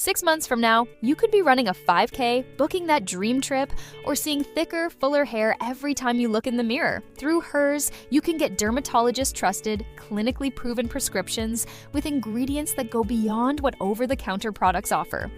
6 months from now, you could be running a 5K, booking that dream trip, or seeing thicker, fuller hair every time you look in the mirror. Through Hers, you can get dermatologist-trusted, clinically proven prescriptions with ingredients that go beyond what over-the-counter products offer.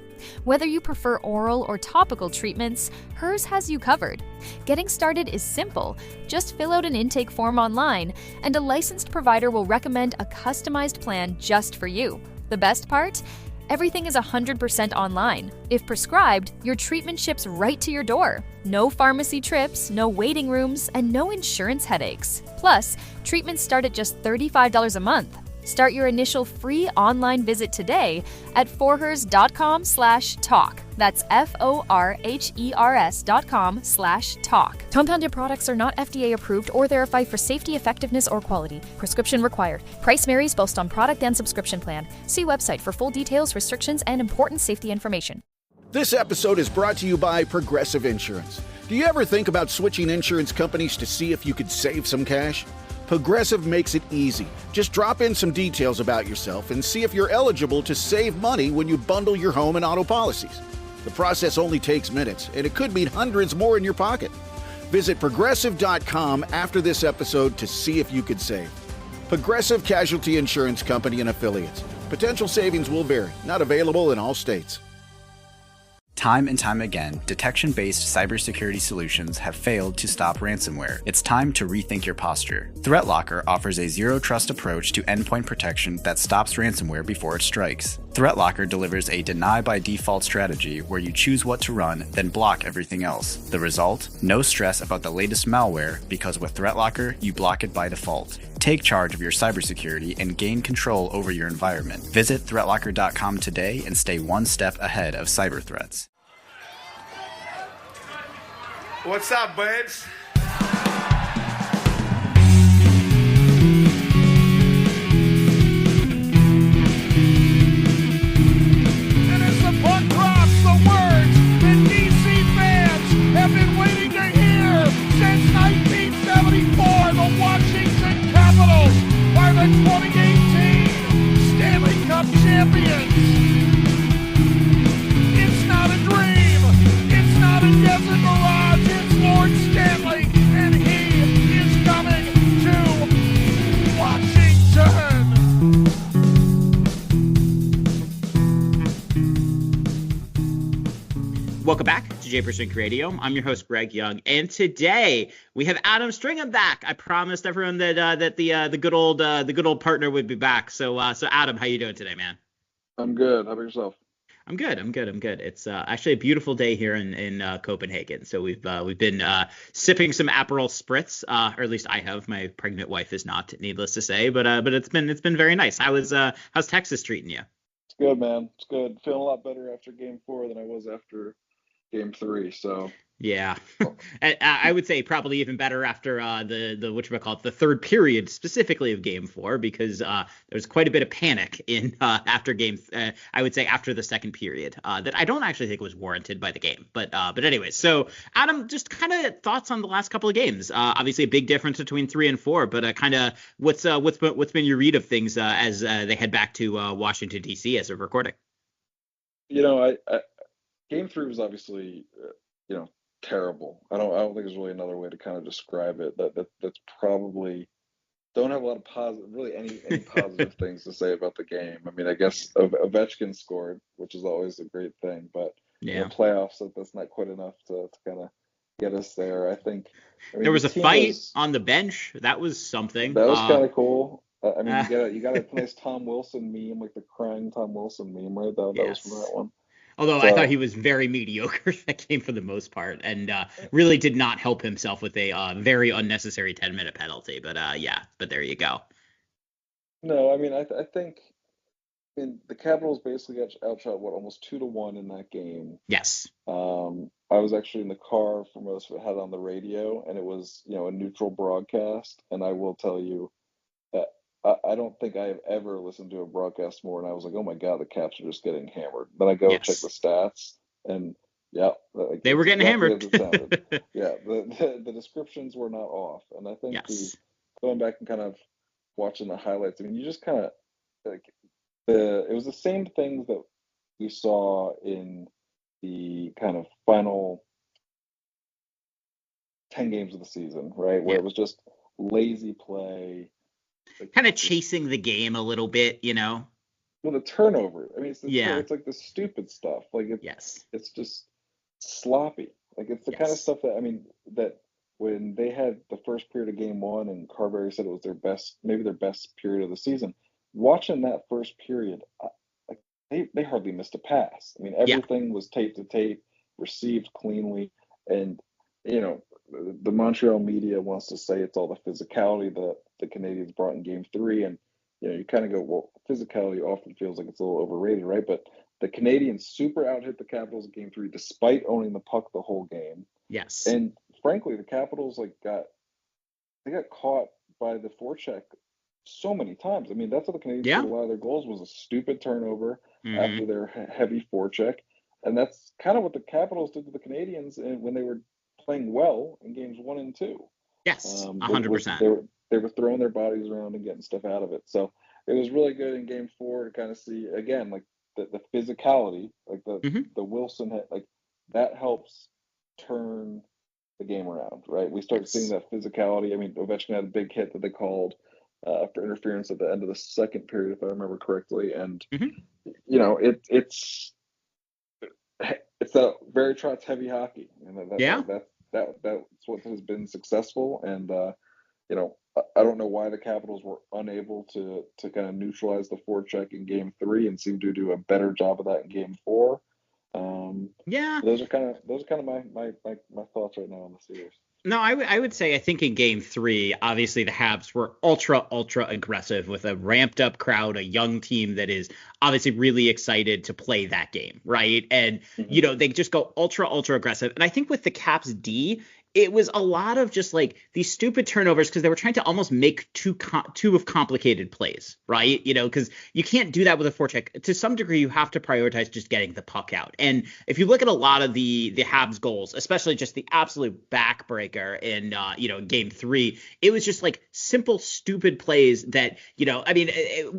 Whether you prefer oral or topical treatments, Hers has you covered. Getting started is simple. Just fill out an intake form online, and a licensed provider will recommend a customized plan just for you. The best part? Everything is 100% online. If prescribed, your treatment ships right to your door. No pharmacy trips, no waiting rooms, and no insurance headaches. Plus, treatments start at just $35 a month. Start your initial free online visit today at forhers.com/talk. That's forhers.com/talk. Compounded products are not FDA approved or verified for safety, effectiveness, or quality. Prescription required. Price varies based on product and subscription plan. See website for full details, restrictions, and important safety information. This episode is brought to you by Progressive Insurance. Do you ever think about switching insurance companies to see if you could save some cash? Progressive makes it easy. Just drop in some details about yourself and see if you're eligible to save money when you bundle your home and auto policies. The process only takes minutes, and it could mean hundreds more in your pocket. Visit Progressive.com after this episode to see if you could save. Progressive Casualty Insurance Company and Affiliates. Potential savings will vary. Not available in all states. Time and time again, detection-based cybersecurity solutions have failed to stop ransomware. It's time to rethink your posture. ThreatLocker offers a zero-trust approach to endpoint protection that stops ransomware before it strikes. ThreatLocker delivers a deny-by-default strategy where you choose what to run, then block everything else. The result? No stress about the latest malware, because with ThreatLocker, you block it by default. Take charge of your cybersecurity and gain control over your environment. Visit ThreatLocker.com today and stay one step ahead of cyber threats. What's up, buds? And as the puck drops, the words that DC fans have been waiting to hear since 1974, the Washington Capitals are the 2018 Stanley Cup champions. It's not a dream. It's not a desert mirage. It's Lord Stanley, and he is coming to Washington. Welcome back to Japers Rink Radio. I'm your host, Greg Young, and today we have Adam Stringham back. I promised everyone that the good old partner would be back. So Adam, how you doing today, man? I'm good. How about yourself? I'm good. It's actually a beautiful day here in Copenhagen. So we've been sipping some Aperol Spritz, or at least I have. My pregnant wife is not, needless to say, but it's been very nice. How's Texas treating you? It's good, man. It's good. Feeling a lot better after Game 4 than I was after Game 3. So yeah, I would say probably even better after the whatchamacallit, the third period specifically of Game 4, because there was quite a bit of panic in after Game. I would say after the second period that I don't actually think was warranted by the game. But anyway, so Adam, just kind of thoughts on the last couple of games. Obviously a big difference between 3 and 4, but kind of what's been your read of things as they head back to Washington D.C. as of recording. I Game 3 was obviously terrible. I don't think there's really another way to kind of describe it. That's probably don't have a lot of any positive things to say about the game. I mean, I guess Ovechkin scored, which is always a great thing, but playoffs, that's not quite enough to kind of get us there. I mean, there was a fight on the bench. That was something. That was kind of cool. I mean, you got a nice Tom Wilson meme, like the crying Tom Wilson meme, right? That was from that one. Although I thought he was very mediocre that game for the most part, and really did not help himself with a very unnecessary 10-minute penalty. But but there you go. No, I mean, I think the Capitals basically got outshot, almost 2-1 in that game. Yes. I was actually in the car for most of it, had it on the radio, and it was, a neutral broadcast. And I will tell you that I don't think I have ever listened to a broadcast more, and I was like, oh my God, the Caps are just getting hammered. Then I go check the stats, and they were getting hammered. The descriptions were not off. And I think going back and kind of watching the highlights, I mean, you just kind of, it was the same things that we saw in the kind of final 10 games of the season, right? Where Yeah. it was just lazy play. Kind of chasing the game a little bit, Well, the turnover. I mean, Yeah. it's like the stupid stuff. Like Yes. it's just sloppy. Like it's the kind of Yes. stuff that, I mean, that when they had the first period of game one and Carberry said it was their best, maybe their best period of the season, watching that first period, like they hardly missed a pass. I mean, Yeah. everything was tape to tape, received cleanly, and you know, the Montreal media wants to say it's all the physicality that the Canadiens brought in game three, and you kind of go, well, physicality often feels like it's a little overrated, right? But the Canadiens super out hit the Capitals in game three despite owning the puck the whole game. Yes. And frankly, the Capitals got caught by the forecheck so many times. I mean, that's how the Canadiens Yeah. scored a lot of their goals, was a stupid turnover Mhm. after their heavy forecheck. And that's kind of what the Capitals did to the Canadiens when they were playing well in games one and two. Yes. Was 100%. they were throwing their bodies around and getting stuff out of it. So it was really good in game four to kind of see again like the physicality, like Mhm. the Wilson like that helps turn the game around, right? We start seeing Yes. that physicality. I mean, Ovechkin had a big hit that they called for interference at the end of the second period, if I remember correctly. And Mhm. it's that very Trotz heavy hockey, and Yeah. that's what has been successful. And I don't know why the Capitals were unable to kind of neutralize the forecheck in game three and seem to do a better job of that in game four. Yeah. Those are kind of my thoughts right now on the series. No, I would say I think in game three, obviously the Habs were ultra aggressive with a ramped up crowd, a young team that is obviously really excited to play that game, right? And they just go ultra aggressive. And I think with the Caps D, it was a lot of just like these stupid turnovers because they were trying to almost make too of complicated plays, right? Because you can't do that with a forecheck. To some degree, you have to prioritize just getting the puck out. And if you look at a lot of the Habs goals, especially just the absolute backbreaker in game three, it was just like simple stupid plays that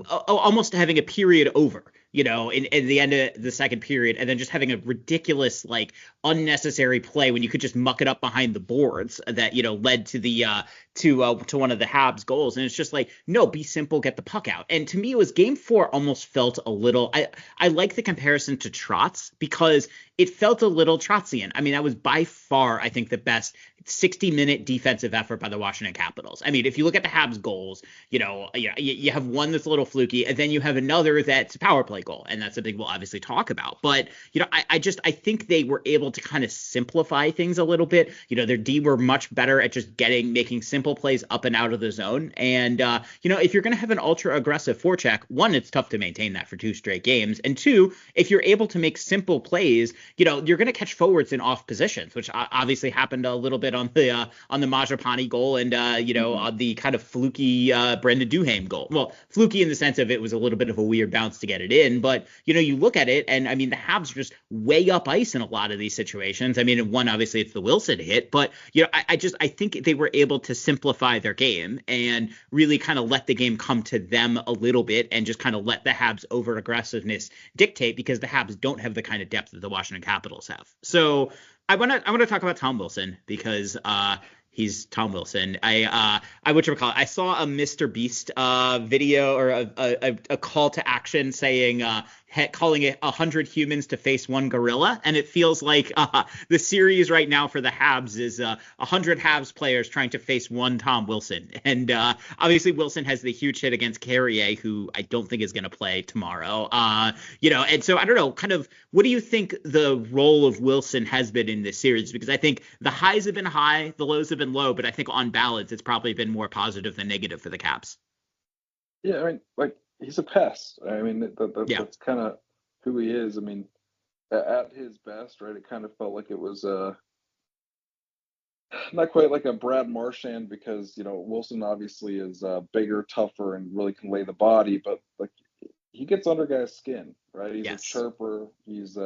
almost having a period over. In the end of the second period, and then just having a ridiculous, like, unnecessary play when you could just muck it up behind the boards that led to the to one of the Habs goals. And it's just like, no, be simple, get the puck out. And to me, it was game four almost felt a little. I like the comparison to Trotz because it felt a little Trotzian. I mean, that was by far, I think, the best 60-minute defensive effort by the Washington Capitals. I mean, if you look at the Habs goals, you have one that's a little fluky, and then you have another that's a power play goal, and that's something we'll obviously talk about. But I think they were able to kind of simplify things a little bit. Their D were much better at just making simple plays up and out of the zone. And if you're going to have an ultra aggressive forecheck, one, it's tough to maintain that for 2 straight games, and two, if you're able to make simple plays, you're going to catch forwards in off positions, which obviously happened a little bit on the Majapani goal and on the kind of fluky Brendan Duhaime goal. Well, fluky in the sense of it was a little bit of a weird bounce to get it in, but you look at it, and I mean the Habs are just way up ice in a lot of these situations. I mean, one, obviously it's the Wilson hit, but I think they were able to simplify their game and really kind of let the game come to them a little bit and just kind of let the Habs over aggressiveness dictate, because the Habs don't have the kind of depth that the Washington Capitals have. So I want to talk about Tom Wilson because he's Tom Wilson. I saw a Mr. Beast video or a call to action saying calling it 100 humans to face one gorilla, and it feels like the series right now for the Habs is 100 Habs players trying to face one Tom Wilson. And obviously Wilson has the huge hit against Carrier, who I don't think is going to play tomorrow. And so I don't know, kind of what do you think the role of Wilson has been in this series? Because I think the highs have been high, the lows have been low, but I think on balance it's probably been more positive than negative for the Caps. Yeah, I mean, like, he's a pest. I mean, that's kind of who he is. I mean, at his best, right, it kind of felt like it was not quite like a Brad Marchand, because Wilson obviously is bigger, tougher, and really can lay the body, but like he gets under guys' skin, right? He's a chirper. He's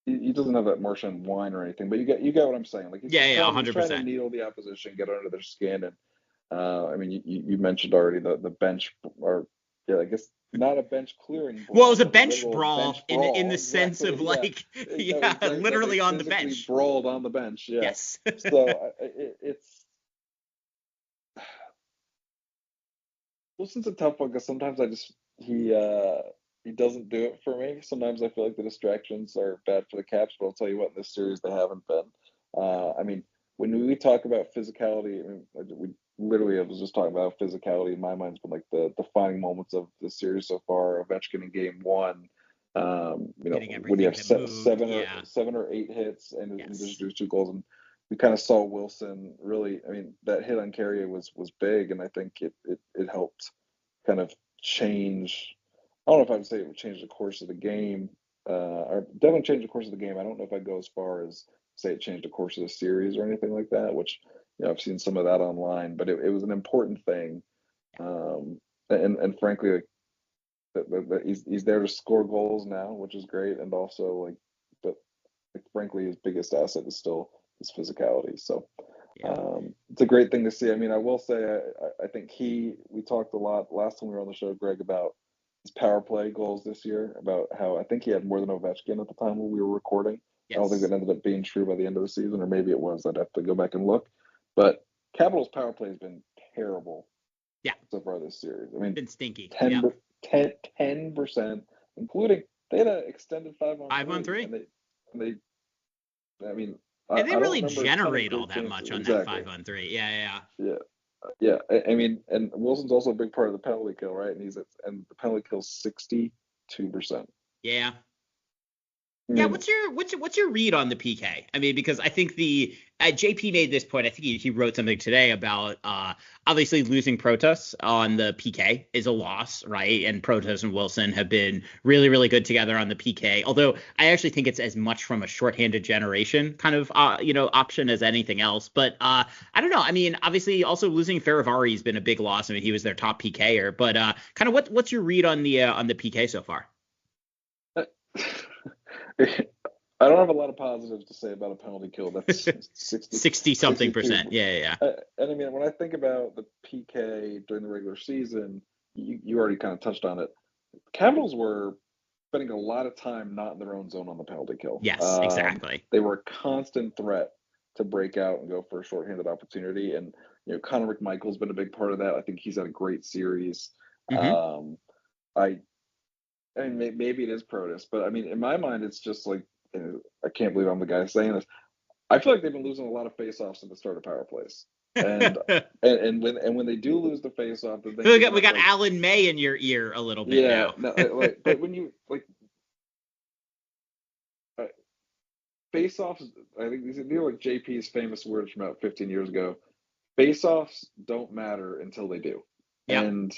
he doesn't have that Marchand whine or anything, but you get what I'm saying. Like he's 100%. He's trying to needle the opposition, get under their skin, and I mean, you mentioned already the bench, or I guess not a bench clearing brawl. Well, it was a but bench literal brawl, bench in the brawl. sense of like, Exactly, literally they on the physically bench. brawled on the bench. Yeah. Yes. So it's Wilson's a tough one because sometimes he doesn't do it for me. Sometimes I feel like the distractions are bad for the Caps, but I'll tell you what, in this series they haven't been. I mean, when we talk about physicality, I mean, we literally I was just talking about physicality. In my mind's been like the defining moments of the series so far. Ovechkin in Game 1, Hitting when you everything have that moved, seven or eight hits and Yes. just do 2 goals, and we kind of saw Wilson really. I mean, that hit on Carrier was big, and I think it helped kind of change. I don't know if I'd say it would change the course of the game, or definitely change the course of the game. I don't know if I'd go as far as say it changed the course of the series or anything like that, which I've seen some of that online, but it was an important thing. And frankly, like, he's there to score goals now, which is great, and also but frankly, his biggest asset is still his physicality. So it's a great thing to see. I mean, I will say, I think we talked a lot last time we were on the show, Greg, about his power play goals this year, about how I think he had more than Ovechkin at the time when we were recording. Yes. I don't think that ended up being true by the end of the season, or maybe it was. I'd have to go back and look. But Capitals' power play has been terrible. So far this series. I mean, been stinky. 10%, including they had an extended 5-on-3. And they I mean, and they I really don't generate all that much on that 5-on-3. Yeah. I mean, and Wilson's also a big part of the penalty kill, right? And and the penalty kill's 62%. Yeah. Yeah, what's your read on the PK? I mean, because I think JP made this point. I think he wrote something today about obviously losing Protas on the PK is a loss, right? And Protas and Wilson have been really, really good together on the PK. Although I actually think it's as much from a shorthanded generation kind of option as anything else. But I don't know. I mean, obviously also losing Faravari has been a big loss. I mean, he was their top PKer. But kind of what's your read on the PK so far? I don't have a lot of positives to say about a penalty kill. That's 60 something percent. Yeah. And I mean, when I think about the PK during the regular season, you already kind of touched on it. Capitals were spending a lot of time not in their own zone on the penalty kill. Yes, exactly. They were a constant threat to break out and go for a shorthanded opportunity. And Connor McMichael's been a big part of that. I think he's had a great series. Mm-hmm. I mean, maybe it is Protas, but I mean, in my mind, it's just like, I can't believe I'm the guy saying this. I feel like they've been losing a lot of faceoffs at the start of power plays, and when they do lose the faceoff, we got Alan May in your ear a little bit now. But when you faceoffs, I think these are like JP's famous words from about 15 years ago. Faceoffs don't matter until they do, and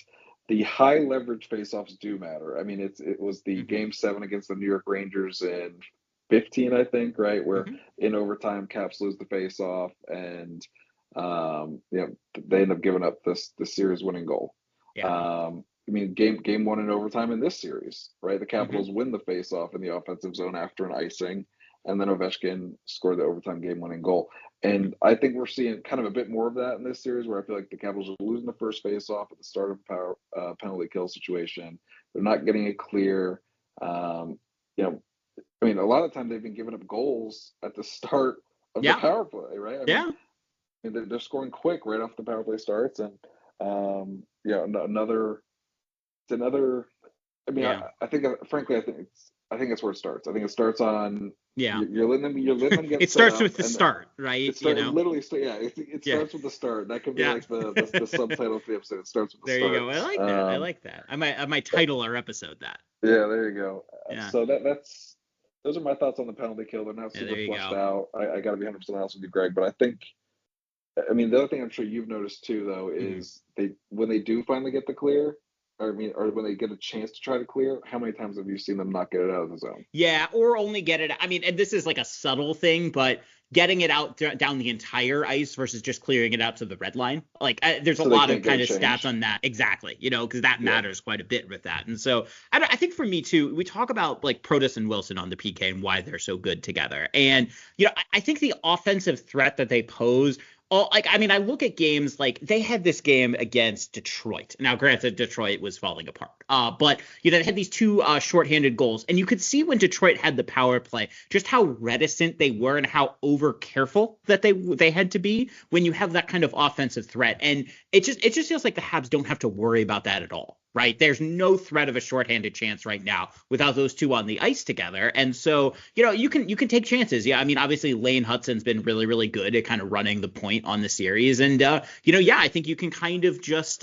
the high leverage faceoffs do matter. I mean, it was the Game 7 against the New York Rangers in 15, I think, right, where in overtime Caps lose the faceoff, and they end up giving up the series winning goal. I mean, game 1 in overtime in this series, right? The Capitals win the faceoff in the offensive zone after an icing, and then Ovechkin scored the overtime game winning goal. And I think we're seeing kind of a bit more of that in this series, where I feel like the Capitals are losing the first face-off at the start of a penalty kill situation. They're not getting it clear. I mean, a lot of the time they've been giving up goals at the start of the power play, right? I mean, they're scoring quick right off the power play starts, and another. I mean, I think, frankly, I think that's where it starts. I think it starts on. You're letting them get. It starts with the start, right? It starts with the start. That could be like the subtitle for the episode. It starts with the start. There you go. I like that. I might title our episode that. Yeah, there you go. So those are my thoughts on the penalty kill. They're not super fleshed out. I got to be 100% honest with you, Greg, but I mean, the other thing I'm sure you've noticed too, though, is when they do finally get the clear. Or when they get a chance to try to clear, how many times have you seen them not get it out of the zone? Yeah, or only get it. I mean, and this is like a subtle thing, but getting it out down the entire ice versus just clearing it out to the red line. Like, there's a lot of kind of stats on that. Exactly. Because that matters quite a bit with that. And so I think for me too, we talk about like Protas and Wilson on the PK and why they're so good together. And, I think the offensive threat that they pose I mean, I look at games like they had this game against Detroit. Now, granted, Detroit was falling apart. But they had these two shorthanded goals, and you could see when Detroit had the power play just how reticent they were and how over careful that they had to be when you have that kind of offensive threat. And it just feels like the Habs don't have to worry about that at all. Right. There's no threat of a shorthanded chance right now without those two on the ice together. And so, you can take chances. Yeah. I mean, obviously Lane Hutson's been really, really good at kind of running the point on the series. And, I think you can kind of just,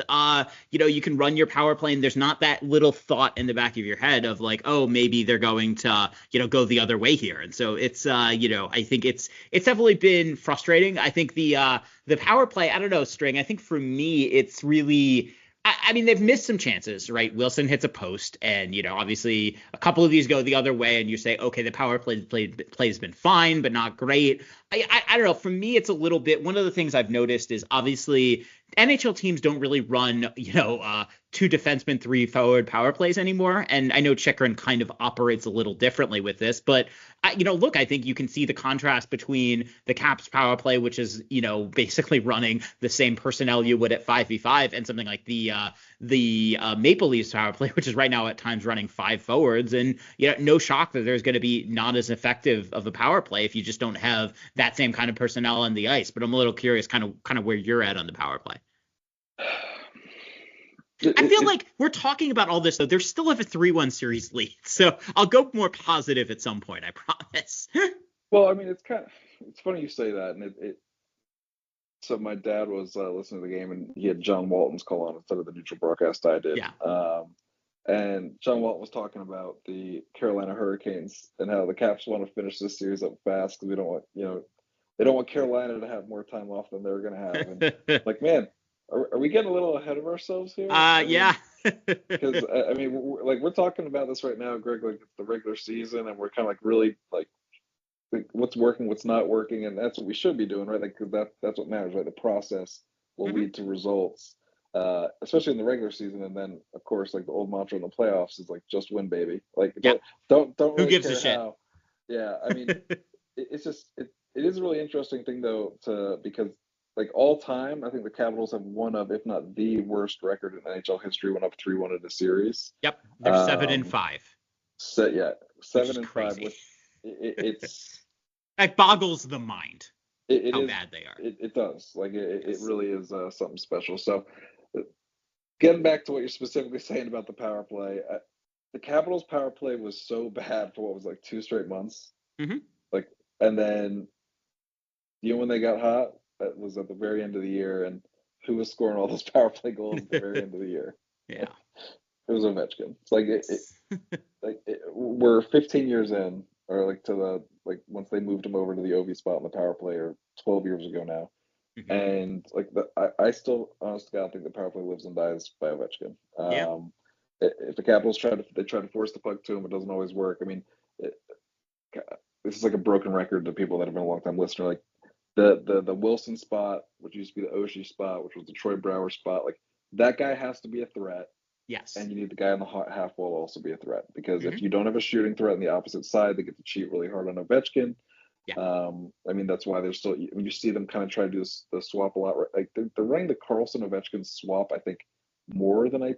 you can run your power play and there's not that little thought in the back of your head of like, oh, maybe they're going to, go the other way here. And so it's, I think it's definitely been frustrating. I think the power play, I don't know, String, I think for me, it's really, I mean, they've missed some chances, right? Wilson hits a post and, obviously a couple of these go the other way and you say, okay, the power play's been fine, but not great. I don't know. For me, it's a little bit, one of the things I've noticed is obviously NHL teams don't really run, two defensemen, three forward power plays anymore. And I know Chychrun kind of operates a little differently with this, but look, I think you can see the contrast between the Caps power play, which is, basically running the same personnel you would at 5v5 and something like the Maple Leafs power play, which is right now at times running five forwards. And, no shock that there's going to be not as effective of a power play if you just don't have that same kind of personnel on the ice. But I'm a little curious kind of where you're at on the power play. I feel like we're talking about all this, though. They still have a 3-1 series lead. So I'll go more positive at some point, I promise. Well, I mean, it's funny you say that. And so my dad was listening to the game and he had John Walton's call on instead of the neutral broadcast I did. Yeah. And John Walton was talking about the Carolina Hurricanes and how the Caps want to finish this series up fast because we don't want, they don't want Carolina to have more time off than they're going to have. And like, man, are we getting a little ahead of ourselves here? Yeah. Because I mean, we're talking about this right now, Greg. Like it's the regular season, and we're kind of like really like what's working, what's not working, and that's what we should be doing, right? Like because that's what matters, right? The process will lead to results, especially in the regular season, and then of course, like the old mantra in the playoffs is like just win, baby. Like don't really who gives care a shit? how. Yeah, I mean, it's just it is a really interesting thing though because. Like all time, I think the Capitals have one of, if not the worst record in NHL history, went up 3-1 in the series. Yep, they're 7-5. 7-5. Which it's it boggles the mind how is, bad they are. It does. Like it really is something special. So, getting back to what you're specifically saying about the power play, the Capitals' power play was so bad for what was like 2 straight months. Mm-hmm. Like, and then when they got hot. That was at the very end of the year, and who was scoring all those power play goals at the very end of the year? Yeah, it was Ovechkin. It's like we're 15 years in, or like to the once they moved him over to the OV spot in the power play, or 12 years ago now, and like I still, honest to God, think the power play lives and dies by Ovechkin. If the Capitals try to force the puck to him, it doesn't always work. I mean, this is like a broken record to people that have been a long time listener, like. The Wilson spot, which used to be the Oshie spot, which was the Troy Brouwer spot, like that guy has to be a threat. Yes. And you need the guy on the half wall to also be a threat because if you don't have a shooting threat on the opposite side, they get to cheat really hard on Ovechkin. Yeah. I mean that's why there's still you see them kind of try to do the swap a lot. Like they're running the Carlson Ovechkin swap, I think, more than I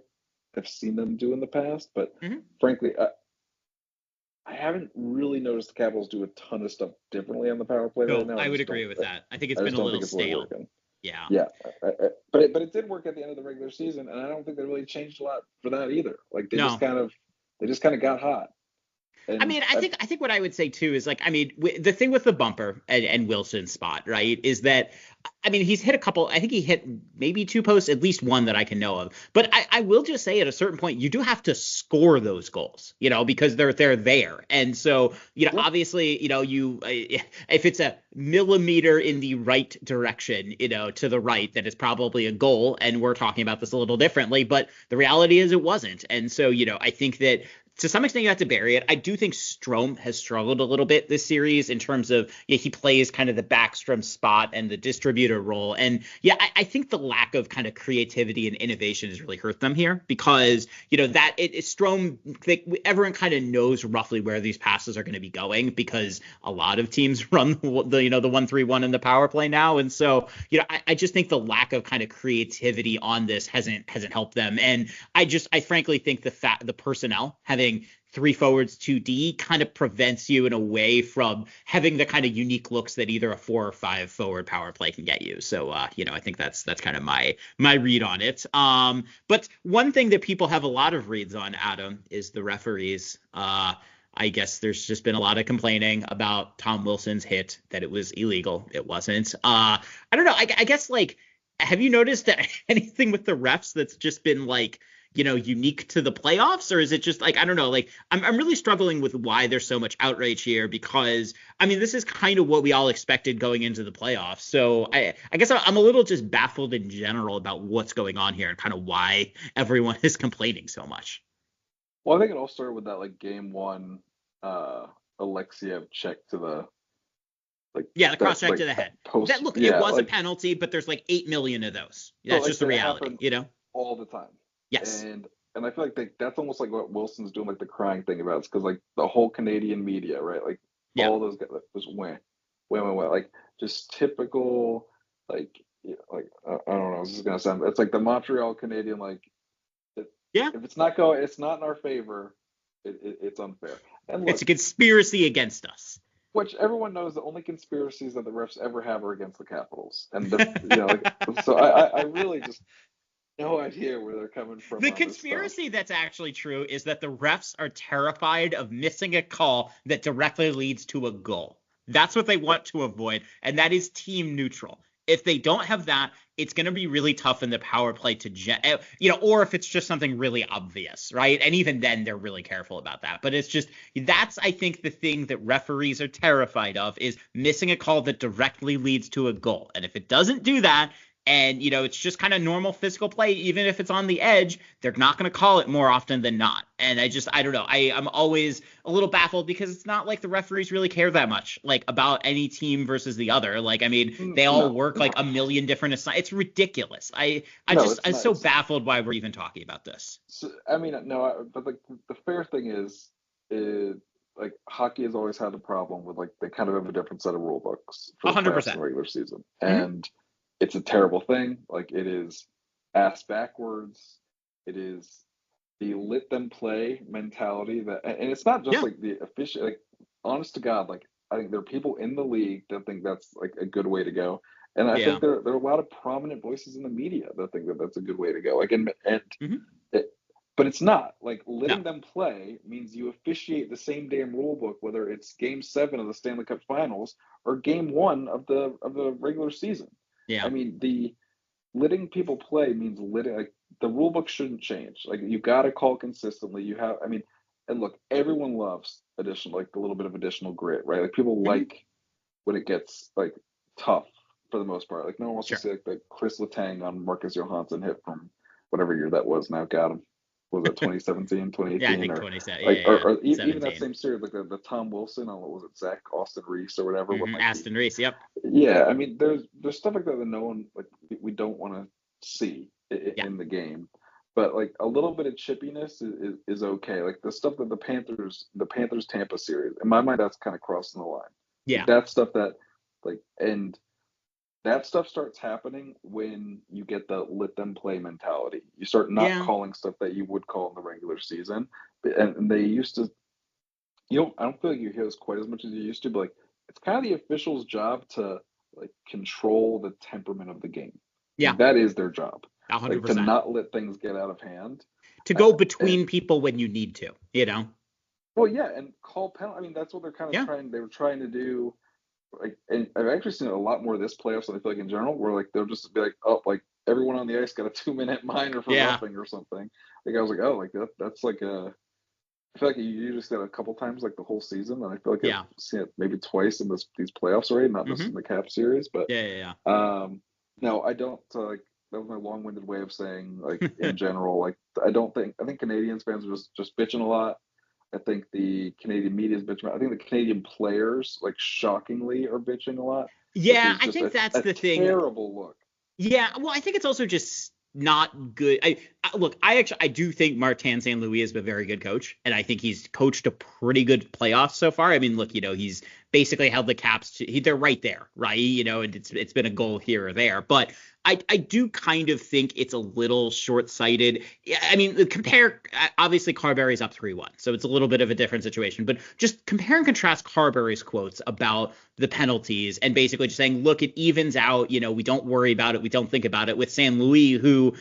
have seen them do in the past. But frankly, I haven't really noticed the Capitals do a ton of stuff differently on the power play right now. I would agree with that. I think it's been a little stale. Yeah. Yeah. But it did work at the end of the regular season, and I don't think they really changed a lot for that either. Like they just kind of got hot. And I mean, I think what I would say too is like, I mean, the thing with the bumper and Wilson's spot, right, is that, I mean, he's hit a couple, I think he hit maybe 2 posts, at least one that I can know of. But I will just say at a certain point, you do have to score those goals, because they're there. And so, obviously, if it's a millimeter in the right direction, to the right, that is probably a goal. And we're talking about this a little differently, but the reality is it wasn't. And so, I think that to some extent, you have to bury it. I do think Strome has struggled a little bit this series in terms of, he plays kind of the Backstrom spot and the distributor role. And I think the lack of kind of creativity and innovation has really hurt them here because, that Strome, everyone kind of knows roughly where these passes are going to be going because a lot of teams run the 1-3-1 in the power play now. And so, I just think the lack of kind of creativity on this hasn't helped them. And I frankly think the personnel having 3 forwards, 2D kind of prevents you in a way from having the kind of unique looks that either a 4 or 5 forward power play can get you. So, I think that's kind of my read on it. But one thing that people have a lot of reads on, Adam, is the referees. I guess there's just been a lot of complaining about Tom Wilson's hit, that it was illegal. It wasn't. I don't know. I guess, have you noticed that anything with the refs that's just been unique to the playoffs, or is it just I don't know, I'm really struggling with why there's so much outrage here because this is kind of what we all expected going into the playoffs. So I guess I'm a little just baffled in general about what's going on here and kind of why everyone is complaining so much. Well, I think it all started with that game 1 Alexiev check to the the cross check to the head. It was a penalty, but there's 8 million of those. That's just the reality, all the time. Yes. And I feel like that's almost like what Wilson's doing, the crying thing about. It's because the whole Canadian media, right? All those guys just went, just typical, I don't know. This is gonna sound. It's the Montreal Canadian, if it's not in our favor, it's unfair. And look, it's a conspiracy against us. Which everyone knows the only conspiracies that the refs ever have are against the Capitals, and so I really just. No idea where they're coming from. The conspiracy that's actually true is that the refs are terrified of missing a call that directly leads to a goal. That's what they want to avoid, and that is team neutral. If they don't have that, it's going to be really tough in the power play to, or if it's just something really obvious, right? And even then, they're really careful about that. But it's just, that's, I think, the thing that referees are terrified of is missing a call that directly leads to a goal. And if it doesn't do that, and, it's just kind of normal physical play, even if it's on the edge, they're not going to call it more often than not. And I don't know. I'm always a little baffled because it's not like the referees really care that much, about any team verhersus the other. They all work a million different assignments. It's ridiculous. I'm so baffled why we're even talking about this. So, but the fair thing is hockey has always had a problem with they kind of have a different set of rule books for the 100% regular season. Mm-hmm. And it's a terrible thing. It is ass backwards. It is the let them play mentality and it's not just the official. Honest to God, I think there are people in the league that think that's a good way to go, and I think there are a lot of prominent voices in the media that think that that's a good way to go. But it's not. Letting them play means you officiate the same damn rule book, whether it's Game 7 of the Stanley Cup Finals or Game 1 of the regular season. Yeah. The letting people play means the rule book shouldn't change. You got to call consistently. You have, and look, everyone loves additional, a little bit of additional grit, right? People like when it gets tough for the most part. No one wants to see the Chris Letang on Marcus Johansson hit from whatever year that was. Now got him. Was it 2017, 2018? Yeah, I think 2017. Or even that same series, the Tom Wilson on, what was it, Zach Austin Reese or whatever. Aston Reese, yep. Yeah, there's stuff like that no one, we don't want to see in the game. But a little bit of chippiness is okay. The stuff that the Panthers Tampa series, in my mind, that's kind of crossing the line. Yeah. That stuff that and that stuff starts happening when you get the let them play mentality. You start not calling stuff that you would call in the regular season. And they used to, I don't feel like you hear this quite as much as you used to, but it's kind of the official's job to control the temperament of the game. Yeah. That is their job. 100%. To not let things get out of hand. To go between people when you need to, Well, yeah, and call penalty. That's what they're kind of trying. They were trying to do. And I've actually seen a lot more of this playoffs than I feel in general, where they'll just be everyone on the ice got a 2-minute minor for roughing or something. I was that's a. I feel you usually see that a couple times the whole season, and I feel I've seen it maybe twice in these playoffs already, not just in the Cap series, but no, I don't. That was my long-winded way of saying in general. I think Canadiens fans are just bitching a lot. I think the Canadian media is bitching. I think the Canadian players, like, shockingly are bitching a lot, which Yeah, is I just think that's a the thing. terrible look. Yeah, well, I think it's also just not good. Look, I do think Martin St. Louis is a very good coach, and I think he's coached a pretty good playoff so far. I mean, look, he's basically held the Caps to, they're right there, right? And it's been a goal here or there, but I do kind of think it's a little short-sighted. I mean, compare, obviously Carberry's up 3-1, so it's a little bit of a different situation, but just compare and contrast Carberry's quotes about the penalties and basically just saying, look, it evens out, we don't worry about it, we don't think about it, with St. Louis, who,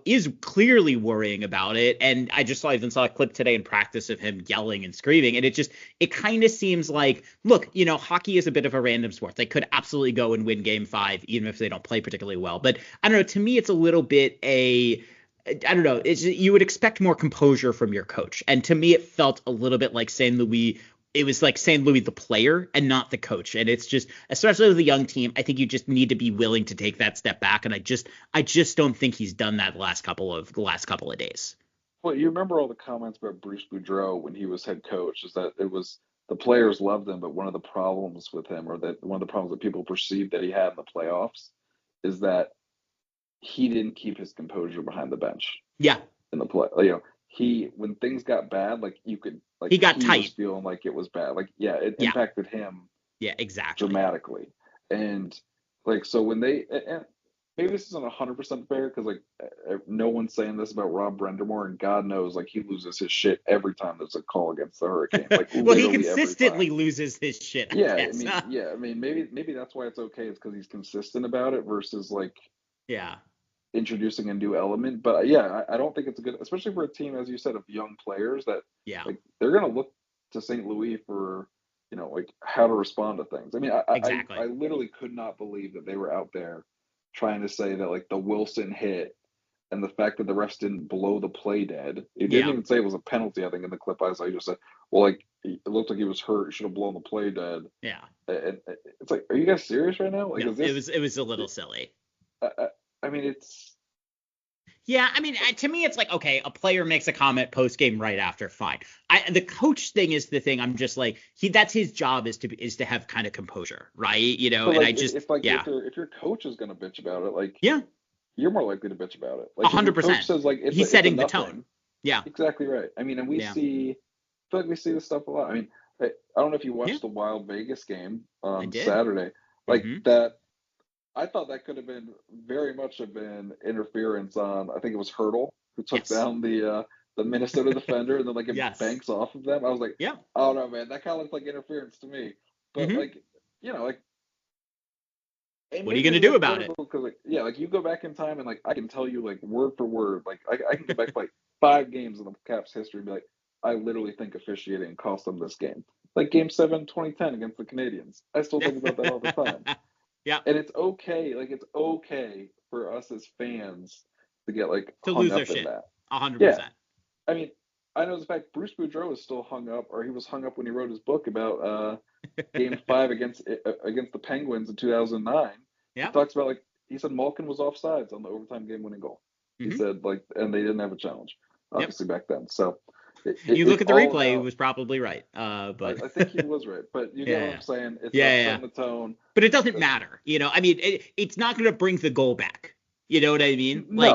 is clearly worrying about it. And I even saw a clip today in practice of him yelling and screaming, and it kind of seems like, look, hockey is a bit of a random sport. They could absolutely go and win game 5, even if they don't play particularly well. But I don't know, to me, it's a little bit I don't know, you would expect more composure from your coach. And to me, it felt a little bit like St. Louis. It was like St. Louis, the player, and not the coach. And it's just, especially with a young team, I think you just need to be willing to take that step back. And I just don't think he's done that the last couple of days. Well, you remember all the comments about Bruce Boudreau when he was head coach, is that it was the players loved him, but one of the problems with him, or that one of the problems that people perceived that he had in the playoffs, is that he didn't keep his composure behind the bench. Yeah. In the play, when things got bad, like, you could, like, he got tight, was feeling like it was bad. Like, it impacted him. Yeah, exactly. Dramatically. And like, so when and maybe this isn't 100% fair, because, like, no one's saying this about Rob Brendamore, and God knows, like, he loses his shit every time there's a call against the Hurricanes. Like, well, he consistently loses his shit. I mean, maybe that's why it's okay. It's because he's consistent about it versus, like, introducing a new element. But I don't think it's a good, especially for a team, as you said, of young players that like, they're gonna look to St. Louis for, like, how to respond to things. I mean, I literally could not believe that they were out there trying to say that, like, the Wilson hit and the fact that the refs didn't blow the play dead. It didn't even say it was a penalty. I think in the clip I saw, you just said, well, like, it looked like he was hurt, he should have blown the play dead. And it's like, are you guys serious right now? Like, no, it was a little silly. I mean, it's. Yeah, I mean, to me, it's like, okay, a player makes a comment post game right after, fine. The coach thing is the thing. I'm just like, that's his job, is to have kind of composure, right? But, and like, I just, if your coach is gonna bitch about it, like, you're more likely to bitch about it. Like, 100%. Says, like, he's setting the tone. Yeah, exactly right. I mean, and I feel like we see this stuff a lot. I mean, I don't know if you watched the Wild Vegas game on Saturday, like that. I thought that could have been very much have been interference on, I think it was Hurdle, who took down the Minnesota defender, and then, like, it banks off of them. I was like, I don't know, man, that kind of looked like interference to me. But like, like, what are you gonna do about it? Because, like, like, you go back in time, and, like, I can tell you, like, word for word, like, I can go back like 5 games in the Caps history and be like, I literally think officiating cost them this game. Like Game 7, 2010 against the Canadiens. I still think about that all the time. Yeah. And it's okay. Like, it's okay for us as fans to get, like, to hung lose up their in shit. that. 100%. Yeah. I mean, I know the fact Bruce Boudreau is still hung up, or he was hung up when he wrote his book about Game 5 against the Penguins in 2009. Yeah. He talks about, like, he said Malkin was offsides on the overtime game-winning goal. He said, like, and they didn't have a challenge, obviously, back then. So. You look at the replay, he was probably right. But I think he was right. But you know what I'm saying? It's setting the tone. But it doesn't matter. I mean, it's not going to bring the goal back. You know what I mean? I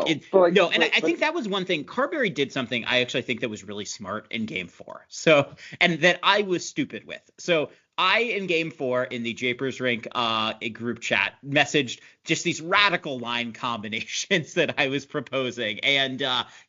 think that was one thing. Carberry did something I actually think that was really smart in Game 4. So, and that I was stupid with. So in Game 4 in the Japers Rink a group chat messaged just these radical line combinations that I was proposing. And,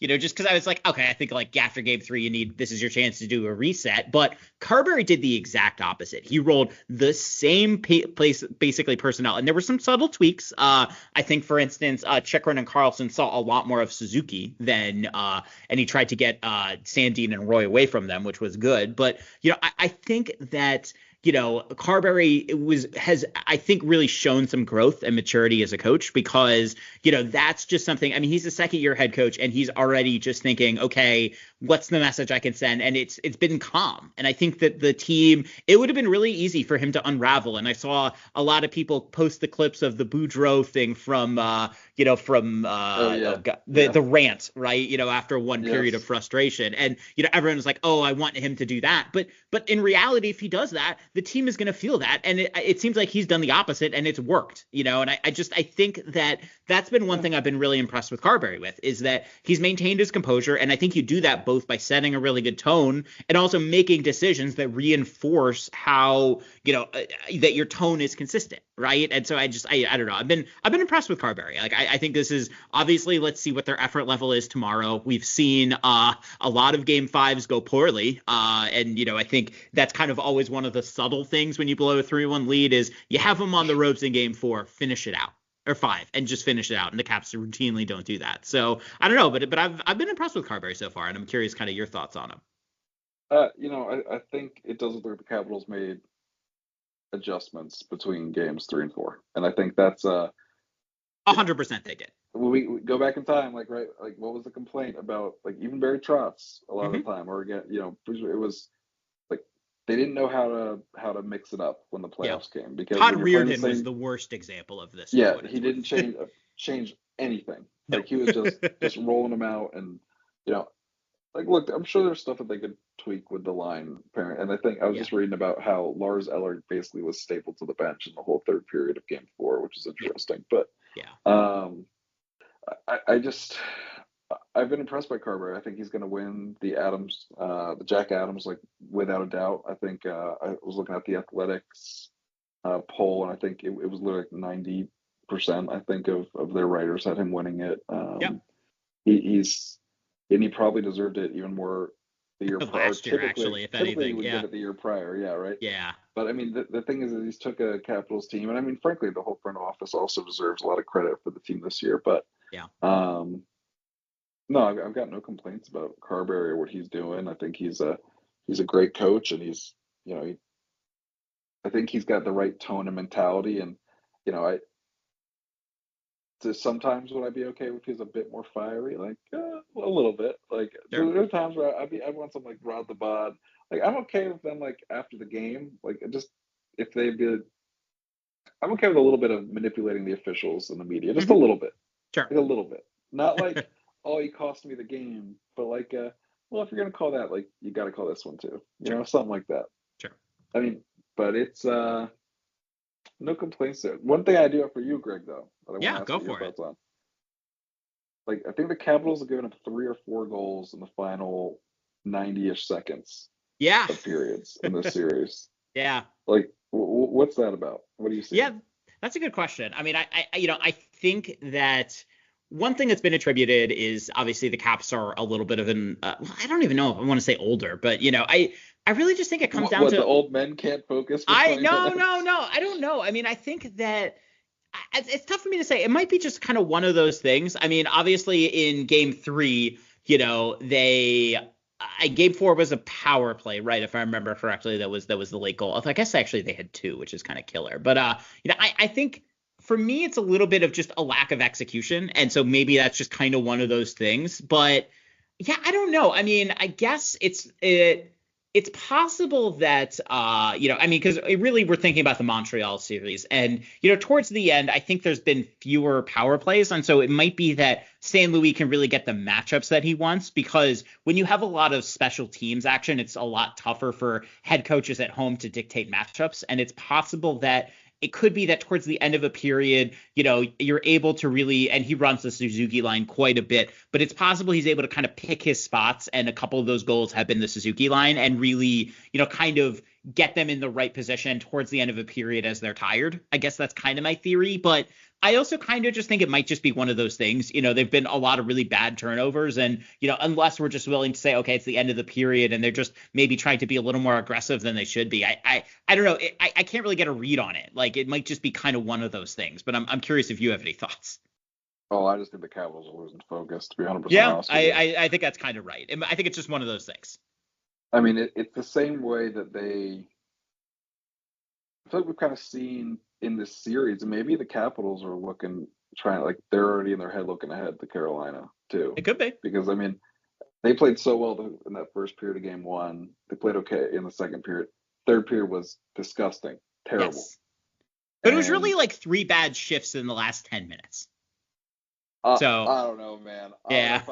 just because I was like, okay, I think, like, after Game 3, this is your chance to do a reset. But Carberry did the exact opposite. He rolled the same basically personnel. And there were some subtle tweaks. I think, for instance, Chikrin and Carlson saw a lot more of Suzuki than, and he tried to get Sandin and Roy away from them, which was good. But, I think that, Carberry has, I think, really shown some growth and maturity maturity as a coach, because, that's just something. I mean, he's a second-year head coach, and he's already just thinking, okay, what's the message I can send? And it's been calm. And I think that the team, it would have been really easy for him to unravel. And I saw a lot of people post the clips of the Boudreaux thing from the rant, right? After one period of frustration. And, everyone was like, oh, I want him to do that. But in reality, if he does that, the team is going to feel that. And it seems like he's done the opposite, and it's worked, and I think that that's been one thing I've been really impressed with Carberry with, is that he's maintained his composure. And I think you do that both by setting a really good tone and also making decisions that reinforce how, that your tone is consistent. Right. And so I don't know. I've been impressed with Carberry. Like, I think this is obviously, let's see what their effort level is tomorrow. We've seen a lot of game fives go poorly. And, I think that's kind of always one of the subtle things when you blow a 3-1 lead is you have them on the ropes in game 4, finish it out. Or 5, and just finish it out. And the Caps routinely don't do that. So I don't know, but I've been impressed with Carberry so far, and I'm curious kind of your thoughts on him. I think it does look like the Capitals made adjustments between games 3 and 4, and I think that's 100% they did. We go back in time, like what was the complaint about, like, even Barry Trotz a lot of the time, or again, it was like they didn't know how to mix it up when the playoffs came, because Todd Reardon was the worst example of this. Yeah, he didn't change anything. No. Like, he was just rolling them out, and like, look, I'm sure there's stuff that they could tweak with the line pairing, and I think I was just reading about how Lars Eller basically was stapled to the bench in the whole third period of game 4, which is interesting. But I've been impressed by Carberry. I think he's going to win the Jack Adams, like, without a doubt. I think I was looking at the Athletics poll, and I think it was literally like 90%, I think, of their writers had him winning it. He probably deserved it even more the year prior. Last year, actually, if anything, he would get it the year prior, right? Yeah. But I mean, the thing is that he's took a Capitals team, and I mean, frankly, the whole front office also deserves a lot of credit for the team this year. But no, I've got no complaints about Carberry or what he's doing. I think he's a great coach, and he's I think he's got the right tone and mentality, and sometimes would I be okay if he's a bit more fiery, like a little bit. Like, there are times where I want some, like, Rod the Bod. Like, I'm okay with them, like, after the game, like, just if they did. I'm okay with a little bit of manipulating the officials and the media, just a little bit. Sure. Like, a little bit, not like oh, he cost me the game, but like well, if you're gonna call that, like, you got to call this one too, something like that. Sure. I mean, but it's no complaints there. One thing I do have for you, Greg, though. Go for it. On. Like, I think the Capitals have given up 3 or 4 goals in the final 90-ish seconds. Of periods in this series. Like, what's that about? What do you see? Yeah, that's a good question. I mean, I think that one thing that's been attributed is obviously the Caps are a little bit of an I don't even know if I want to say older, but I really just think it comes down to the old men can't focus. No, I don't know. I mean, I think that it's tough for me to say. It might be just kind of one of those things. I mean, obviously in game 3, game 4 was a power play, right? If I remember correctly, that was the late goal. I guess actually they had 2, which is kind of killer. But I think for me it's a little bit of just a lack of execution, and so maybe that's just kind of one of those things. But yeah, I don't know. I mean, I guess it's possible that, I mean, because really we're thinking about the Montreal series, and, towards the end, I think there's been fewer power plays. And so it might be that St. Louis can really get the matchups that he wants, because when you have a lot of special teams action, it's a lot tougher for head coaches at home to dictate matchups. And it's possible that it could be that towards the end of a period, you're able to really, and he runs the Suzuki line quite a bit, but it's possible he's able to kind of pick his spots. And a couple of those goals have been the Suzuki line, and really, kind of get them in the right position towards the end of a period as they're tired. I guess that's kind of my theory, but I also kind of just think it might just be one of those things. They've been a lot of really bad turnovers, and, unless we're just willing to say, okay, it's the end of the period and they're just maybe trying to be a little more aggressive than they should be. I don't know. I can't really get a read on it. Like, it might just be kind of one of those things, but I'm curious if you have any thoughts. Oh, I just think the Capitals are losing focus, to be 100% honest. Yeah, I think that's kind of right. I think it's just one of those things. I mean, it's the same way that I feel like we've kind of seen in this series, and maybe the Capitals are they're already in their head looking ahead to Carolina too. It could be. Because, I mean, they played so well in that first period of game one. They played okay in the second period. Third period was disgusting, terrible. Yes. But it was really like 3 bad shifts in the last 10 minutes. So I don't know, man. Yeah.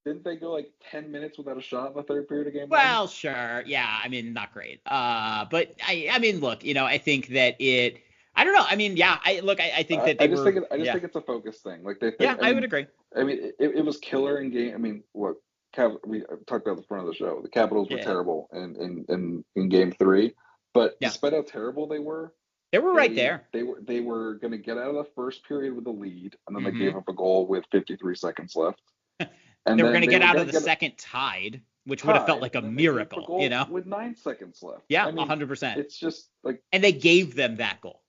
Didn't they go like 10 minutes without a shot in the third period of game one? Well, sure. Yeah. I mean, not great. But I mean, look, I think that I don't know. I mean, yeah, I think that I just think it's a focus thing. Like they think, yeah, I would agree. I mean, it was killer in game. I mean, we talked about the front of the show. The Capitals were terrible in game 3, but despite how terrible they were right there. They were going to get out of the first period with a lead, and then they gave up a goal with 53 seconds left. And they were going to get out of the second tied, which would have felt like a miracle, with 9 seconds left. Yeah, I mean, 100%. It's just like, and they gave them that goal.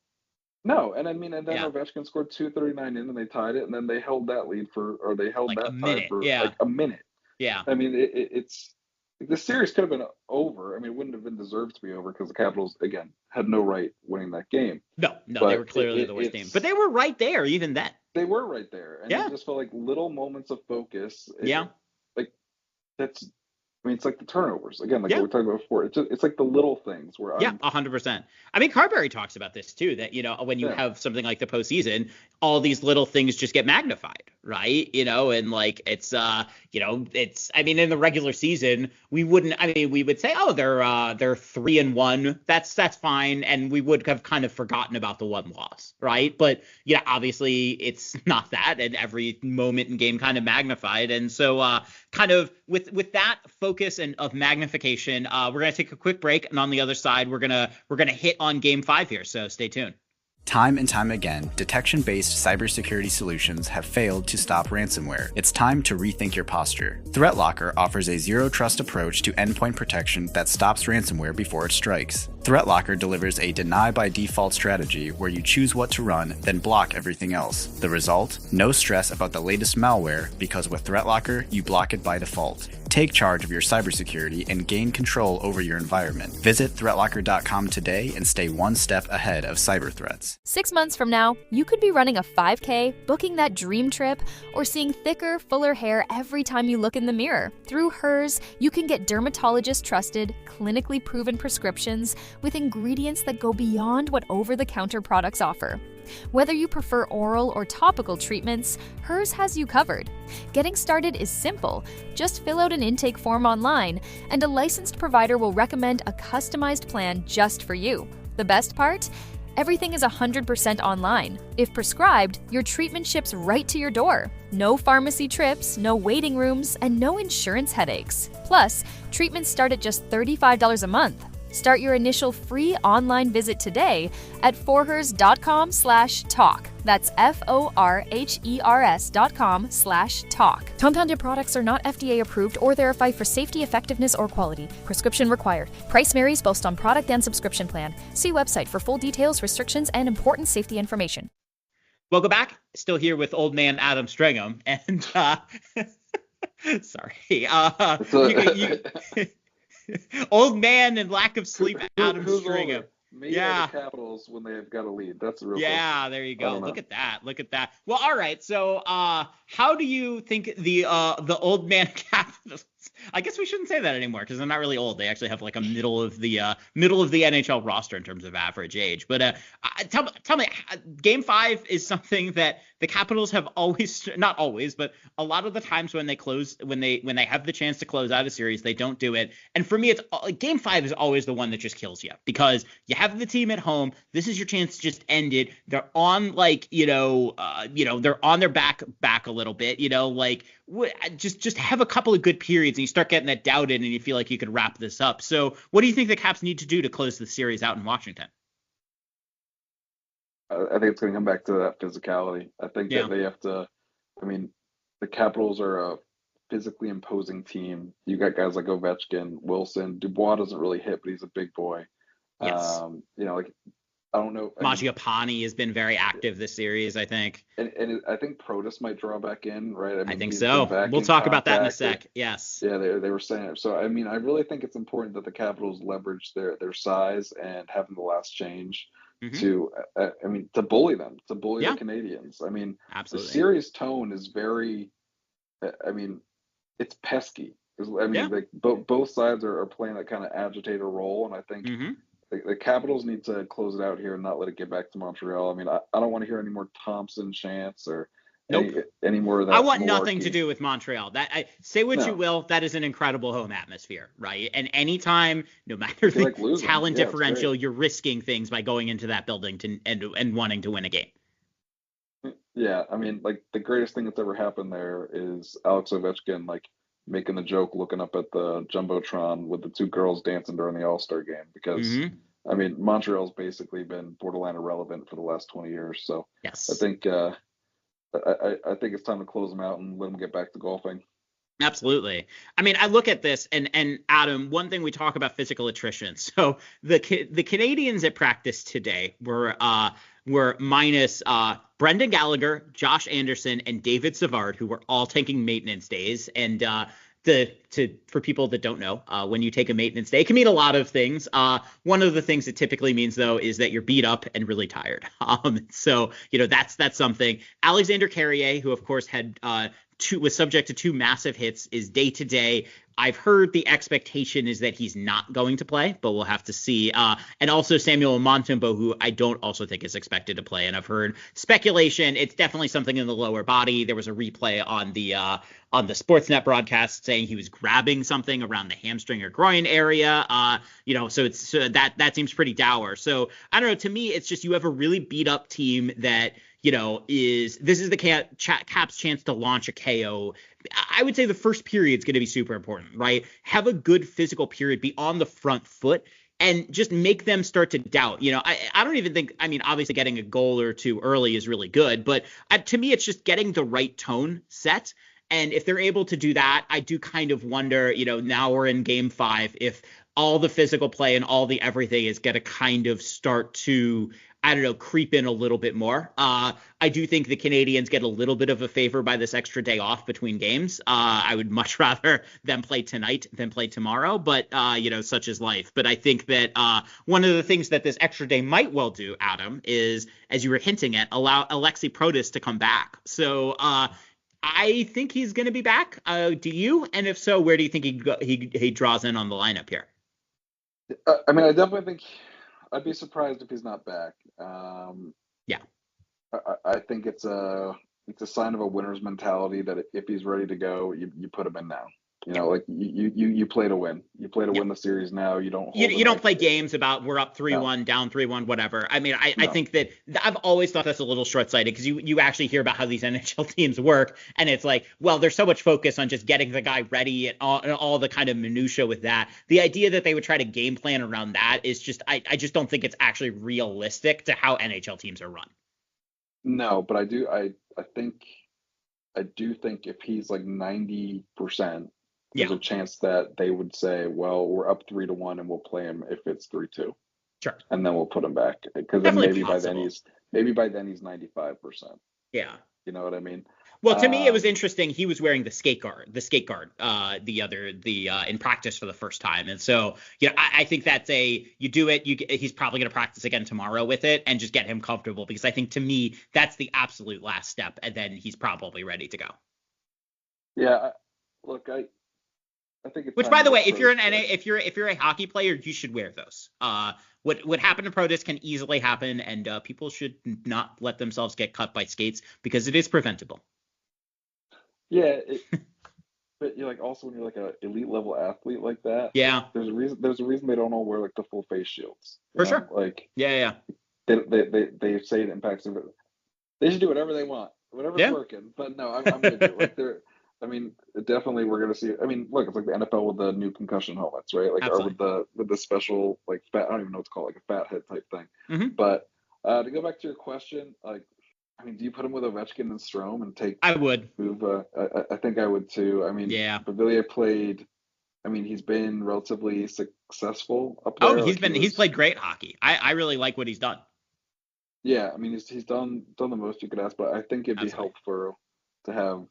No, and then Ovechkin scored 2:39 in, and they tied it, and then they held that lead for like a minute. Like a minute. Yeah. I mean, it's the series could have been over. I mean, it wouldn't have been deserved to be over because the Capitals, again, had no right winning that game. No, they were clearly the worst team. But they were right there even then. They were right there. And it just felt like little moments of focus. It's like the turnovers. Again, like we were talking about before. It's like the little things where 100%. I mean, Carberry talks about this too, that, when you have something like the postseason, all these little things just get magnified, right? And like it's I mean, in the regular season, we would say, oh, they're 3-1. That's fine. And we would have kind of forgotten about the one loss, right? But obviously it's not that, and every moment in game kind of magnified. And so kind of with that focus and of magnification, we're going to take a quick break, and on the other side, we're going to hit on game 5 here. So stay tuned. Time and time again, detection-based cybersecurity solutions have failed to stop ransomware. It's time to rethink your posture. ThreatLocker offers a zero-trust approach to endpoint protection that stops ransomware before it strikes. ThreatLocker delivers a deny-by-default strategy where you choose what to run, then block everything else. The result? No stress about the latest malware, because with ThreatLocker, you block it by default. Take charge of your cybersecurity and gain control over your environment. Visit ThreatLocker.com today and stay one step ahead of cyber threats. 6 months from now, you could be running a 5K, booking that dream trip, or seeing thicker, fuller hair every time you look in the mirror. Through Hers, you can get dermatologist-trusted, clinically proven prescriptions with ingredients that go beyond what over-the-counter products offer. Whether you prefer oral or topical treatments, Hers has you covered. Getting started is simple. Just fill out an intake form online, and a licensed provider will recommend a customized plan just for you. The best part? Everything is 100% online. If prescribed, your treatment ships right to your door. No pharmacy trips, no waiting rooms, and no insurance headaches. Plus, treatments start at just $35 a month. Start your initial free online visit today at forhers.com/talk. That's forhers.com/talk. Compounded products are not FDA approved or verified for safety, effectiveness, or quality. Prescription required. Price varies based on product and subscription plan. See website for full details, restrictions, and important safety information. Welcome back. Still here with old man Adam Stringham. And sorry. Old man and lack of sleep, Adam Stringham. Me or the Capitals when they've got a lead? That's the real question. There you go. Look at that. Well, all right. So, how do you think the old man Capitals? I guess we shouldn't say that anymore because they're not really old. They actually have like a middle of the NHL roster in terms of average age. But tell me, Game 5 is something that the Capitals have always, not always, but a lot of the times when they have the chance to close out a series, they don't do it. And for me, it's Game 5 is always the one that just kills you because you have the team at home. This is your chance to just end it. They're on they're on their back a little bit. Just have a couple of good periods and you start getting that doubted and you feel like you could wrap this up. So what do you think the Caps need to do to close the series out in Washington? I think it's going to come back to that physicality. I think that they have to. I mean, the Capitals are a physically imposing team. You got guys like Ovechkin, Wilson, Dubois doesn't really hit, but he's a big boy. Yes. I don't know. Mangiapane has been very active this series, I think. And I think Protas might draw back in, right? I think so. We'll talk about that in a sec. Yes. Yeah, they were saying it. So, I mean, I really think it's important that the Capitals leverage their size and having the last change to, to bully them, to bully Yeah, the Canadians. I mean, the absolutely. series tone is very, it's pesky. Yeah. Like both sides are playing that kind of agitator role, and I think Mm-hmm. the Capitals need to close it out here and not let it get back to Montreal. I mean, I don't want to hear any more Thompson chance or Nope. any more of I that want nothing to malarkey. do with Montreal. Say what you No, will, that is an incredible home atmosphere, right? And anytime, no matter they the like losing. talent Yeah, it's differential, great. you're risking things by going into that building and wanting to win a game. Yeah, I mean, like the greatest thing that's ever happened there is Alex Ovechkin like making the joke looking up at the jumbotron with the two girls dancing during the All-Star game because Mm-hmm. Montreal's basically been borderline irrelevant for the last 20 years. So I Yes. think I think it's time to close them out and let them get back to golfing. Absolutely. I mean, I look at this and Adam, one thing we talk about physical attrition. So the Canadians at practice today were minus Brendan Gallagher, Josh Anderson, and David Savard, who were all taking maintenance days. And for people that don't know, when you take a maintenance day, it can mean a lot of things. One of the things it typically means, though, is that you're beat up and really tired. So that's something. Alexander Carrier, who of course had was subject to 2 massive hits, is day to day. I've heard the expectation is that he's not going to play, but we'll have to see. And also Samuel Montembeault, who I don't also think is expected to play. And I've heard speculation. It's definitely something in the lower body. There was a replay on the Sportsnet broadcast saying he was grabbing something around the hamstring or groin area. So that seems pretty dour. So I don't know. To me, it's just you have a really beat up team that this is the Caps' chance to launch a KO. I would say the first period is going to be super important, right? Have a good physical period, be on the front foot, and just make them start to doubt. I don't even think, obviously getting a goal or 2 early is really good, but to me, it's just getting the right tone set. And if they're able to do that, I do kind of wonder, now we're in game 5, if all the physical play and all the everything is going to kind of start to, creep in a little bit more. I do think the Canadians get a little bit of a favor by this extra day off between games. I would much rather them play tonight than play tomorrow, but, such is life. But I think that one of the things that this extra day might well do, Adam, is, as you were hinting at, allow Alexi Protas to come back. So I think he's going to be back. Do you? And if so, where do you think he draws in on the lineup here? I definitely think I'd be surprised if he's not back. Yeah. I think it's a sign of a winner's mentality that if he's ready to go, you put him in now. Like you play to win. You play to win the series now. You don't you don't play games about we're up 3-1, down 3-1, whatever. I think that I've always thought that's a little short-sighted because you actually hear about how these NHL teams work, and it's like, well, there's so much focus on just getting the guy ready and all the kind of minutia with that. The idea that they would try to game plan around that is just I just don't think it's actually realistic to how NHL teams are run. No, but I do think if he's like 90%. There's a chance that they would say, well, we're up 3-1 and we'll play him if it's 3-2. Sure. And then we'll put him back. Because then maybe by then he's 95%. Yeah. You know what I mean? Well, to me, it was interesting. He was wearing the skate guard, in practice for the first time. And so, I think that's you do it. He's probably going to practice again tomorrow with it and just get him comfortable, because I think, to me, that's the absolute last step. And then he's probably ready to go. Yeah. Look, I think it's, which, by the way, if you're a hockey player, you should wear those. What happened to Protas can easily happen, and people should not let themselves get cut by skates because it is preventable. Yeah, but you're like, also when you're like an elite level athlete like that. Yeah. There's a reason they don't all wear like the full face shields. For sure. Like. Yeah. They say it impacts them. They should do whatever they want, whatever's working. But no, I'm with you. Like definitely we're gonna see. Look, it's like the NFL with the new concussion helmets, right? Like, absolutely. or with the special like fat. I don't even know what to call it, like a fat head type thing. Mm-hmm. But to go back to your question, like, do you put him with Ovechkin and Strome and take? I would. Move. I think I would too. Yeah. Bavillier played. He's been relatively successful up there. Oh, he's played great hockey. I really like what he's done. Yeah, he's done the most you could ask, but I think it'd be helpful to have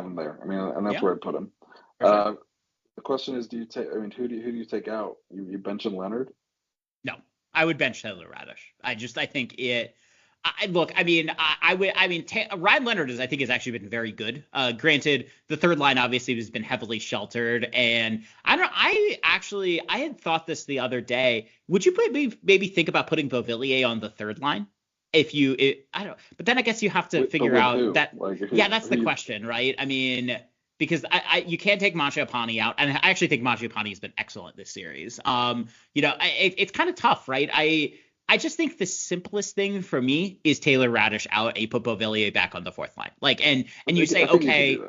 him there. And that's where I'd put him. Sure. The question is, do you take? Who do you take out? You benching Leonard? No, I would bench Taylor Radish. I think it. Ryan Leonard I think has actually been very good. Granted, the third line obviously has been heavily sheltered, and I had thought this the other day. Would you maybe think about putting Beauvillier on the third line? I don't. But then I guess you have to figure out who? that. Yeah, that's the question, right? I mean, because you can't take Mangiapane out, and I actually think Mangiapane has been excellent this series. It's kind of tough, right? I just think the simplest thing for me is Taylor Radish out, and you put Beauvillier back on the fourth line. And you say, okay,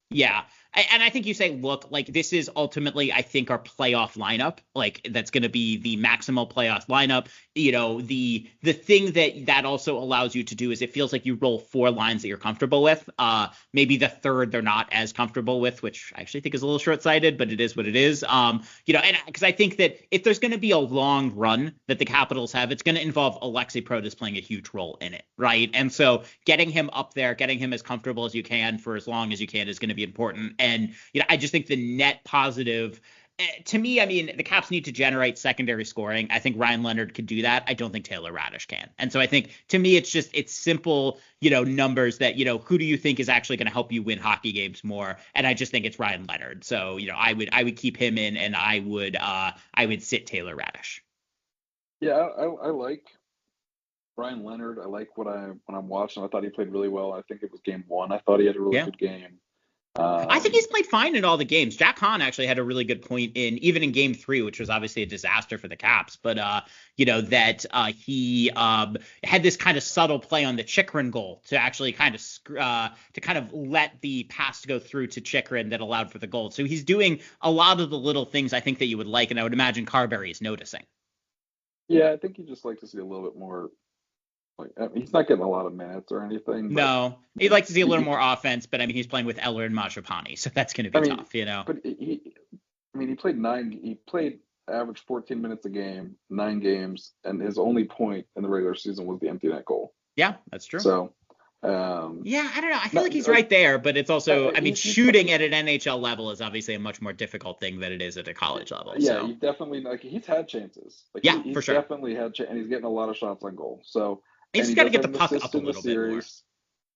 yeah. And I think you say, look, this is ultimately, I think, our playoff lineup. That's going to be the maximal playoff lineup. The thing that also allows you to do is it feels like you roll 4 lines that you're comfortable with. Maybe the third they're not as comfortable with, which I actually think is a little short-sighted, but it is what it is. And because I think that if there's going to be a long run that the Capitals have, it's going to involve Alexei Protas playing a huge role in it, right? And so getting him up there, getting him as comfortable as you can for as long as you can is going to be important. And, I just think the net positive to me, I mean, the Caps need to generate secondary scoring. I think Ryan Leonard could do that. I don't think Taylor Radish can. And so I think to me, it's simple, numbers that, who do you think is actually going to help you win hockey games more? And I just think it's Ryan Leonard. So, I would keep him in, and I would sit Taylor Radish. Yeah, I like Ryan Leonard. I like when I'm watching. I thought he played really well. I think it was game 1. I thought he had a really good game. I think he's played fine in all the games. Jack Hahn actually had a really good point even in game 3, which was obviously a disaster for the Caps. But, he had this kind of subtle play on the Chychrun goal to actually kind of let the pass go through to Chychrun that allowed for the goal. So he's doing a lot of the little things I think that you would like. And I would imagine Carberry is noticing. Yeah, I think you just like to see a little bit more. He's not getting a lot of minutes or anything. No, he'd like to see a little more offense, but I mean, he's playing with Eller and Mangiapane, so that's going to be tough, But he played average 14 minutes a game, 9 games, and his only point in the regular season was the empty net goal. Yeah, that's true. So, I don't know. I feel like he's right there, but it's also, shooting at an NHL level is obviously a much more difficult thing than it is at a college level. Yeah, so. He definitely he's had chances. He's for sure. Definitely had, and he's getting a lot of shots on goal. So. He's got to get the puck up a little bit more.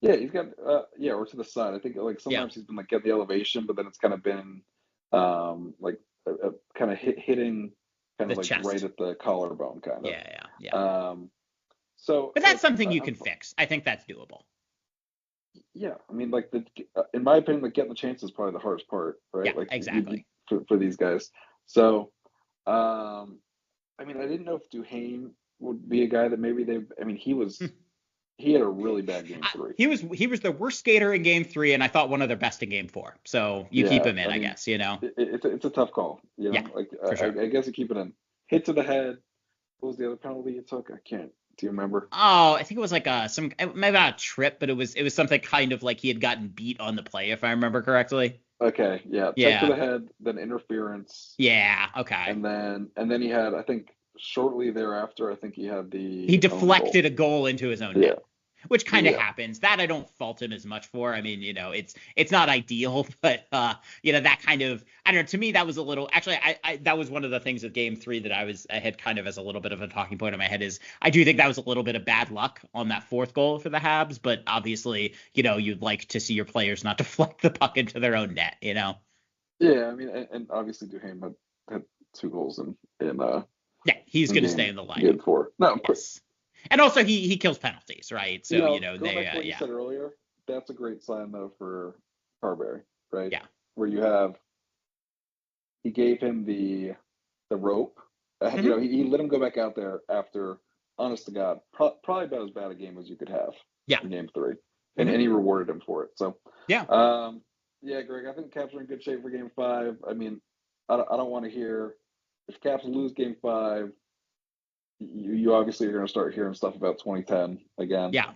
Yeah, he's got or to the side. I think sometimes he's been getting the elevation, but then it's kind of been kind of hitting kind of chest. Right at the collarbone kind of. Yeah. So, but that's something you can fix. I think that's doable. Yeah, I mean, in my opinion, getting the chance is probably the hardest part, right? Yeah, exactly. For these guys. So, I didn't know if Duhaime would be a guy that maybe he had a really bad game 3. He was the worst skater in game 3, and I thought one of their best in game 4. So you keep him in, I guess, It's a tough call, Yeah, for sure. I guess you keep it in. Hit to the head. What was the other penalty you took? I can't. Do you remember? Oh, I think it was maybe not a trip, but it was something kind of like he had gotten beat on the play, if I remember correctly. Okay, yeah. Check to the head, then interference. Yeah, okay. And then he had, I think, shortly thereafter, I think he deflected a goal into his own net, which kind of happens. That I don't fault him as much for. I mean, it's not ideal, but that kind of, I don't know. To me, that was a little. Actually, I that was one of the things with game 3 that I had kind of as a little bit of a talking point in my head is I do think that was a little bit of bad luck on that 4th goal for the Habs, but obviously, you'd like to see your players not deflect the puck into their own net, Yeah, I mean, and obviously Duhaime had 2 goals in yeah, he's going to stay in the line. Game 4. No, yes. And also he kills penalties, right? So going back to what you said earlier, that's a great sign though for Carberry, right? Yeah. Where he gave him the rope. Mm-hmm. He let him go back out there after, honest to God, probably about as bad a game as you could have. Yeah. In game 3, and he rewarded him for it. So yeah. Greg, I think Caps are in good shape for game 5. I mean, I don't want to hear. If Caps lose game 5, you obviously are going to start hearing stuff about 2010 again. Yeah.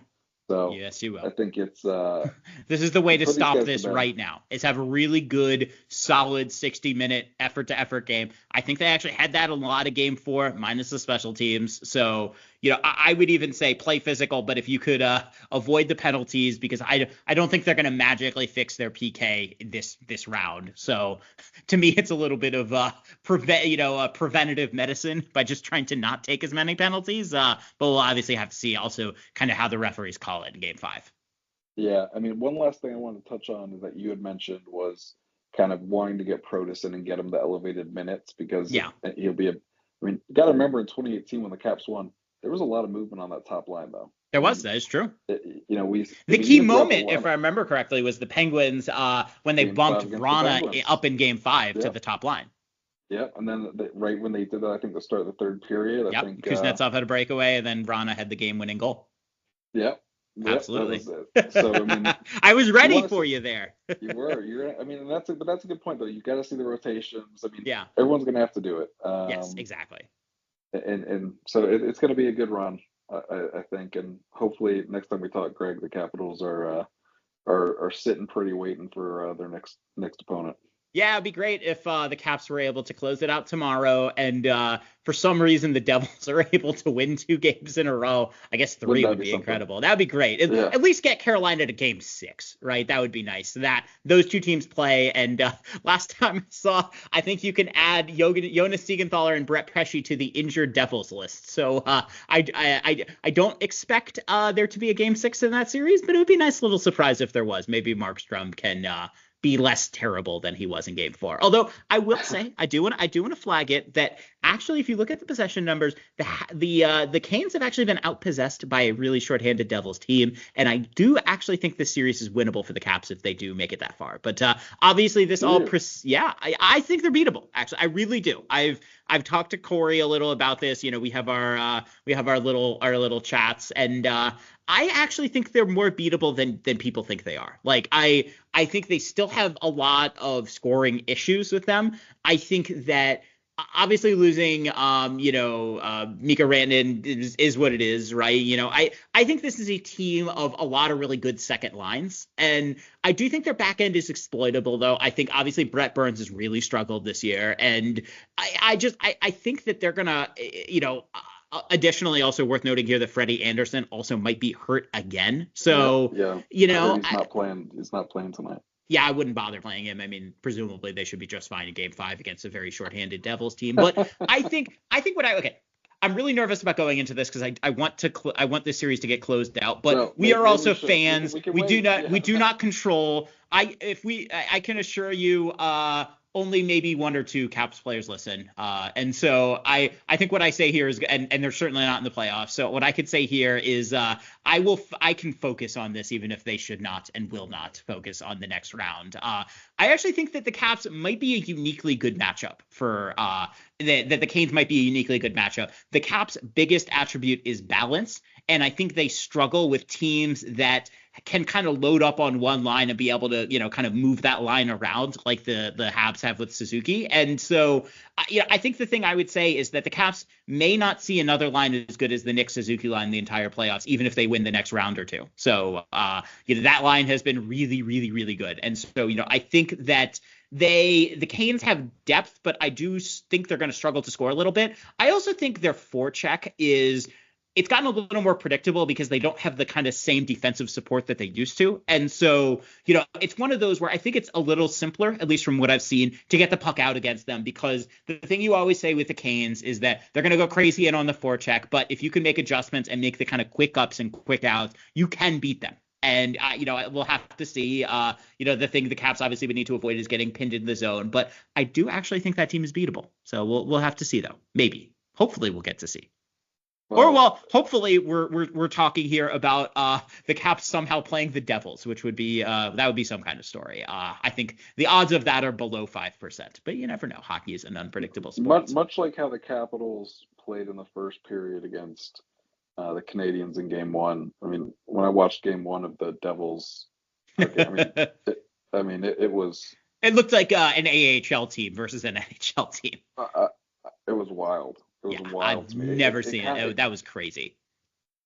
So yes, you will. I think it's this is the way to stop this right now. Is have a really good, solid 60-minute effort-to-effort game. I think they actually had that a lot of game 4, minus the special teams. So I would even say play physical, but if you could avoid the penalties, because I don't think they're going to magically fix their PK this round. So to me, it's a little bit of preventative medicine by just trying to not take as many penalties. But we'll obviously have to see also kind of how the referees call it in Game 5. Yeah, I mean, one last thing I wanted to touch on that you had mentioned was kind of wanting to get Protas in and get him the elevated minutes because he'll be you got to remember in 2018 when the Caps won, there was a lot of movement on that top line, though. That is true. The key moment, if I remember correctly, was the Penguins when they bumped Vrana up in Game 5 to the top line. Yeah, and then right when they did that, I think the start of the third period, I think Kuznetsov had a breakaway, and then Vrana had the game-winning goal. Yeah. Absolutely. So I mean, I was ready for you there. You were. I mean, that's a good point though. You got to see the rotations. I mean, yeah, everyone's going to have to do it. Yes, exactly. And so it's going to be a good run, I think. And hopefully next time we talk, Greg, the Capitals are sitting pretty, waiting for their next opponent. Yeah, it'd be great if the Caps were able to close it out tomorrow, and for some reason the Devils are able to win 2 games in a row. I guess 3 would be incredible. That would be great. At least get Carolina to Game 6, right? That would be nice. That those 2 teams play, and last time I saw, I think you can add Jonas Siegenthaler and Brett Pesce to the injured Devils list. So I don't expect there to be a Game 6 in that series, but it would be a nice little surprise if there was. Maybe Markstrom can be less terrible than he was in Game 4. Although I will say, I do want to flag it that actually, if you look at the possession numbers, the Canes have actually been outpossessed by a really shorthanded Devils team, and I do actually think this series is winnable for the Caps if they do make it that far. But obviously, this I think they're beatable. Actually, I really do. I've talked to Corey a little about this. We have our little chats, and I actually think they're more beatable than people think they are. Like I think they still have a lot of scoring issues with them. I think that obviously losing Mika Rantanen is what it is, right? I think this is a team of a lot of really good second lines, and I do think their back end is exploitable, though. I think obviously Brett Burns has really struggled this year, and I think that they're gonna, additionally, also worth noting here that Freddie Anderson also might be hurt again. So, he's not playing. He's not playing tonight. Yeah, I wouldn't bother playing him. I mean, presumably they should be just fine in Game 5 against a very shorthanded Devils team. But I think I'm really nervous about going into this because I want this series to get closed out. But we are also fans. We do not control. I can assure you, only maybe 1 or 2 Caps players listen. And so I think what I say here is, and they're certainly not in the playoffs. So what I could say here is I can focus on this even if they should not and will not focus on the next round. I actually think that the Caps might be a uniquely good matchup for that the Canes might be a uniquely good matchup. The Caps' biggest attribute is balance. And I think they struggle with teams that can kind of load up on one line and be able to, kind of move that line around like the Habs have with Suzuki. And so, I think the thing I would say is that the Caps may not see another line as good as the Nick Suzuki line the entire playoffs, even if they win the next round or 2. So, that line has been really, really, really good. And so, I think that the Canes have depth, but I do think they're going to struggle to score a little bit. I also think their forecheck it's gotten a little more predictable because they don't have the kind of same defensive support that they used to. And so, it's one of those where I think it's a little simpler, at least from what I've seen, to get the puck out against them, because the thing you always say with the Canes is that they're going to go crazy in on the forecheck, but if you can make adjustments and make the kind of quick ups and quick outs, you can beat them. And, we'll have to see, the thing the Caps obviously would need to avoid is getting pinned in the zone, but I do actually think that team is beatable. So we'll have to see, though. Maybe. Hopefully we'll get to see. Hopefully we're talking here about the Caps somehow playing the Devils, which would be that would be some kind of story. I think the odds of that are below 5%, but you never know. Hockey is an unpredictable sport. Much like how the Capitals played in the first period against the Canadiens in Game 1. I mean, when I watched Game 1 of the Devils, it was. It looked like an AHL team versus an NHL team. It was wild. It was wild to me. I've never seen it. That was crazy.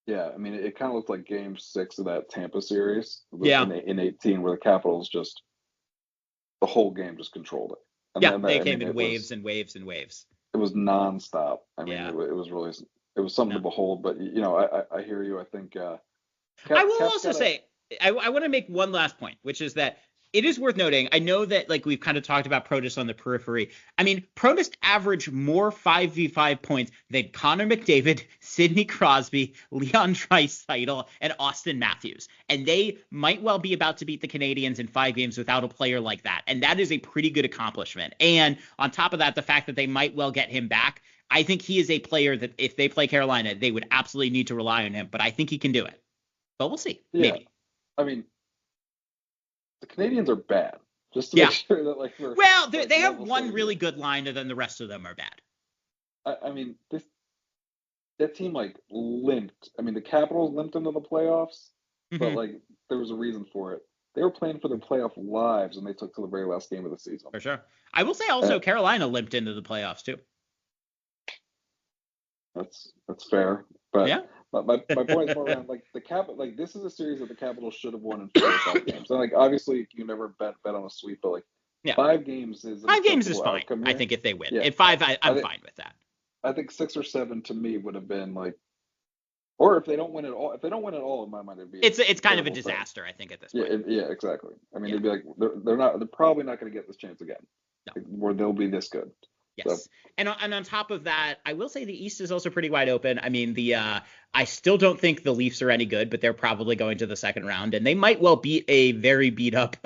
Yeah, I mean, it kind of looked like Game 6 of that Tampa series. In 18, where the Capitals just the whole game just controlled it. And they came in waves and waves and waves. It was nonstop. I mean, it was really it was something to behold. But I hear you. I think I will Cap's also got say, I want to make one last point, which is that it is worth noting. I know that like we've kind of talked about Protas on the periphery. I mean, Protas averaged more 5v5 points than Connor McDavid, Sidney Crosby, Leon Draisaitl, and Austin Matthews. And they might well be about to beat the Canadiens in 5 games without a player like that. And that is a pretty good accomplishment. And on top of that, the fact that they might well get him back, I think he is a player that if they play Carolina, they would absolutely need to rely on him. But I think he can do it. But we'll see. Yeah. Maybe. I mean, the Canadiens are bad. Just to make sure that well, they have one really good line, and then the rest of them are bad. I mean, that team limped. I mean, the Capitals limped into the playoffs, but there was a reason for it. They were playing for their playoff lives, and they took to the very last game of the season. For sure. I will say also Carolina limped into the playoffs too. That's fair, but yeah. My point is more around this is a series that the Capitals should have won in 4 or 5 games. And obviously you never bet on a sweep, but 5 games is fine. I think if they win. Yeah. At 5, I'm fine with that. I think 6 or 7 to me would have been or if they don't win it all. If they don't win it all, in my mind, it'd be it's kind of a disaster. Thing. I think at this point. Yeah, exactly. I mean, it'd be they're probably not going to get this chance again, where they'll be this good. Yes. So. And on top of that, I will say the East is also pretty wide open. I mean, I still don't think the Leafs are any good, but they're probably going to the second round, and they might well beat a very beat up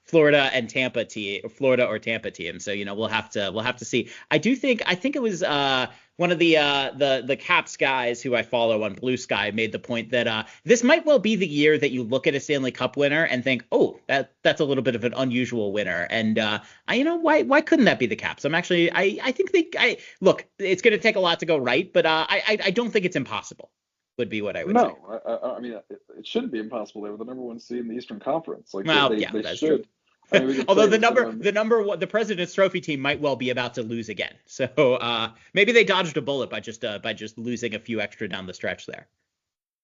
Florida or Tampa team. So we'll have to see. I think it was one of the Caps guys who I follow on Blue Sky made the point that this might well be the year that you look at a Stanley Cup winner and think, oh, that's a little bit of an unusual winner. And why couldn't that be the Caps? I think look, it's going to take a lot to go right, but I don't think it's impossible. Would be what I would say. No, I mean, it shouldn't be impossible. They were the number 1 seed in the Eastern Conference. They should. True. I mean, although the President's Trophy team might well be about to lose again, so maybe they dodged a bullet by just losing a few extra down the stretch there.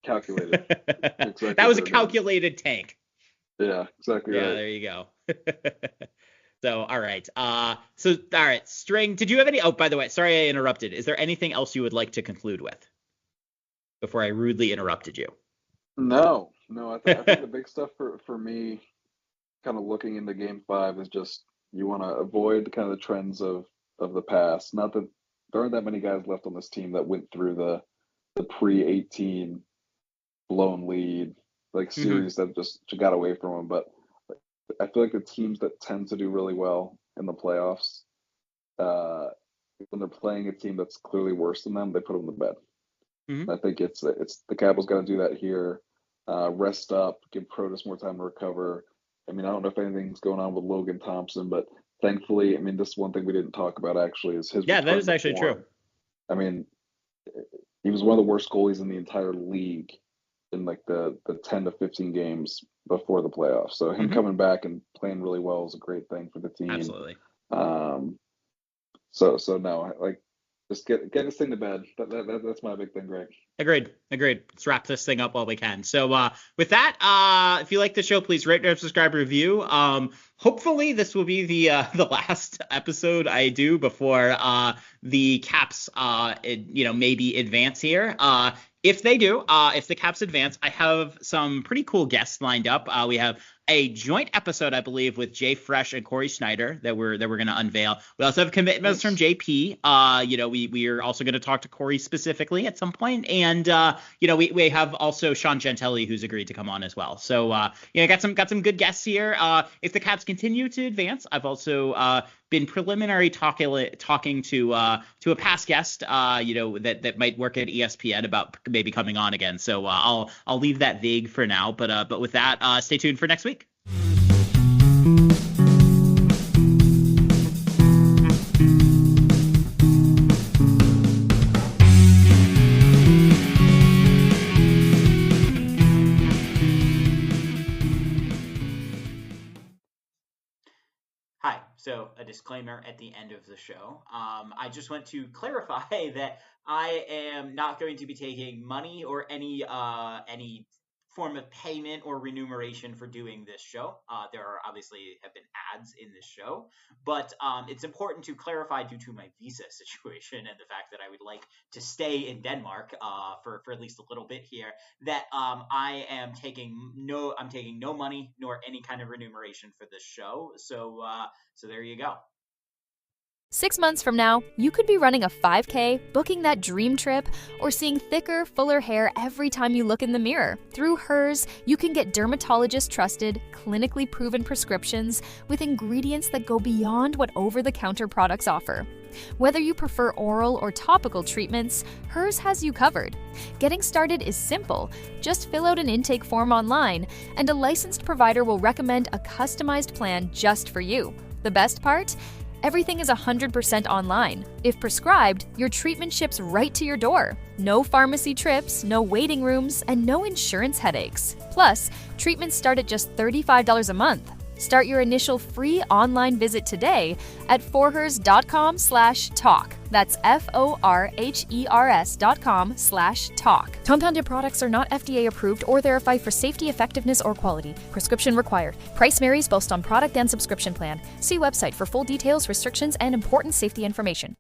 Calculated. Exactly. That was a calculated tank. Yeah, exactly. Yeah, right. There you go. So, all right. String, did you have any? Oh, by the way, sorry I interrupted. Is there anything else you would like to conclude with before I rudely interrupted you? No. I think the big stuff for me, kind of looking into Game 5, is just you want to avoid kind of the trends of the past. Not that there aren't that many guys left on this team that went through the pre-18 blown lead series that just got away from them. But I feel like the teams that tend to do really well in the playoffs, when they're playing a team that's clearly worse than them, they put them to bed. Mm-hmm. I think it's the Capitals got to do that here. Rest up, give Protas more time to recover. I mean, I don't know if anything's going on with Logan Thompson, but thankfully, I mean, this is one thing we didn't talk about actually is his. Yeah, that is actually true. I mean, he was one of the worst goalies in the entire league in the 10 to 15 games before the playoffs. So him coming back and playing really well is a great thing for the team. Absolutely. So no, just get this thing to bed. That's my big thing, Greg. Agreed. Let's wrap this thing up while we can. So with that, if you like the show, please rate, subscribe, review. Hopefully this will be the last episode I do before the Caps maybe advance here. If they do, if the Caps advance, I have some pretty cool guests lined up. We have a joint episode, I believe, with Jay Fresh and Corey Snyder that we're going to unveil. We also have commitments from JP. We are also going to talk to Corey specifically at some point, and we have also Sean Gentili who's agreed to come on as well. So got some good guests here. If the Caps continue to advance, I've also been preliminary talking to a past guest, that might work at ESPN about maybe coming on again. So I'll leave that vague for now. But with that, stay tuned for next week. Hi. So a disclaimer at the end of the show. I just want to clarify that I am not going to be taking money or any form of payment or remuneration for doing this show. There are obviously have been ads in this show, but it's important to clarify due to my visa situation and the fact that I would like to stay in Denmark for at least a little bit here, that I am taking no money nor any kind of remuneration for this show. So there you go. 6 months from now, you could be running a 5K, booking that dream trip, or seeing thicker, fuller hair every time you look in the mirror. Through Hers, you can get dermatologist-trusted, clinically proven prescriptions with ingredients that go beyond what over-the-counter products offer. Whether you prefer oral or topical treatments, Hers has you covered. Getting started is simple. Just fill out an intake form online, and a licensed provider will recommend a customized plan just for you. The best part? Everything is 100% online. If prescribed, your treatment ships right to your door. No pharmacy trips, no waiting rooms, and no insurance headaches. Plus, treatments start at just $35 a month. Start your initial free online visit today at forhers.com/talk. That's forhers.com/talk. Compounded products are not FDA approved or verified for safety, effectiveness, or quality. Prescription required. Price varies based on product and subscription plan. See website for full details, restrictions, and important safety information.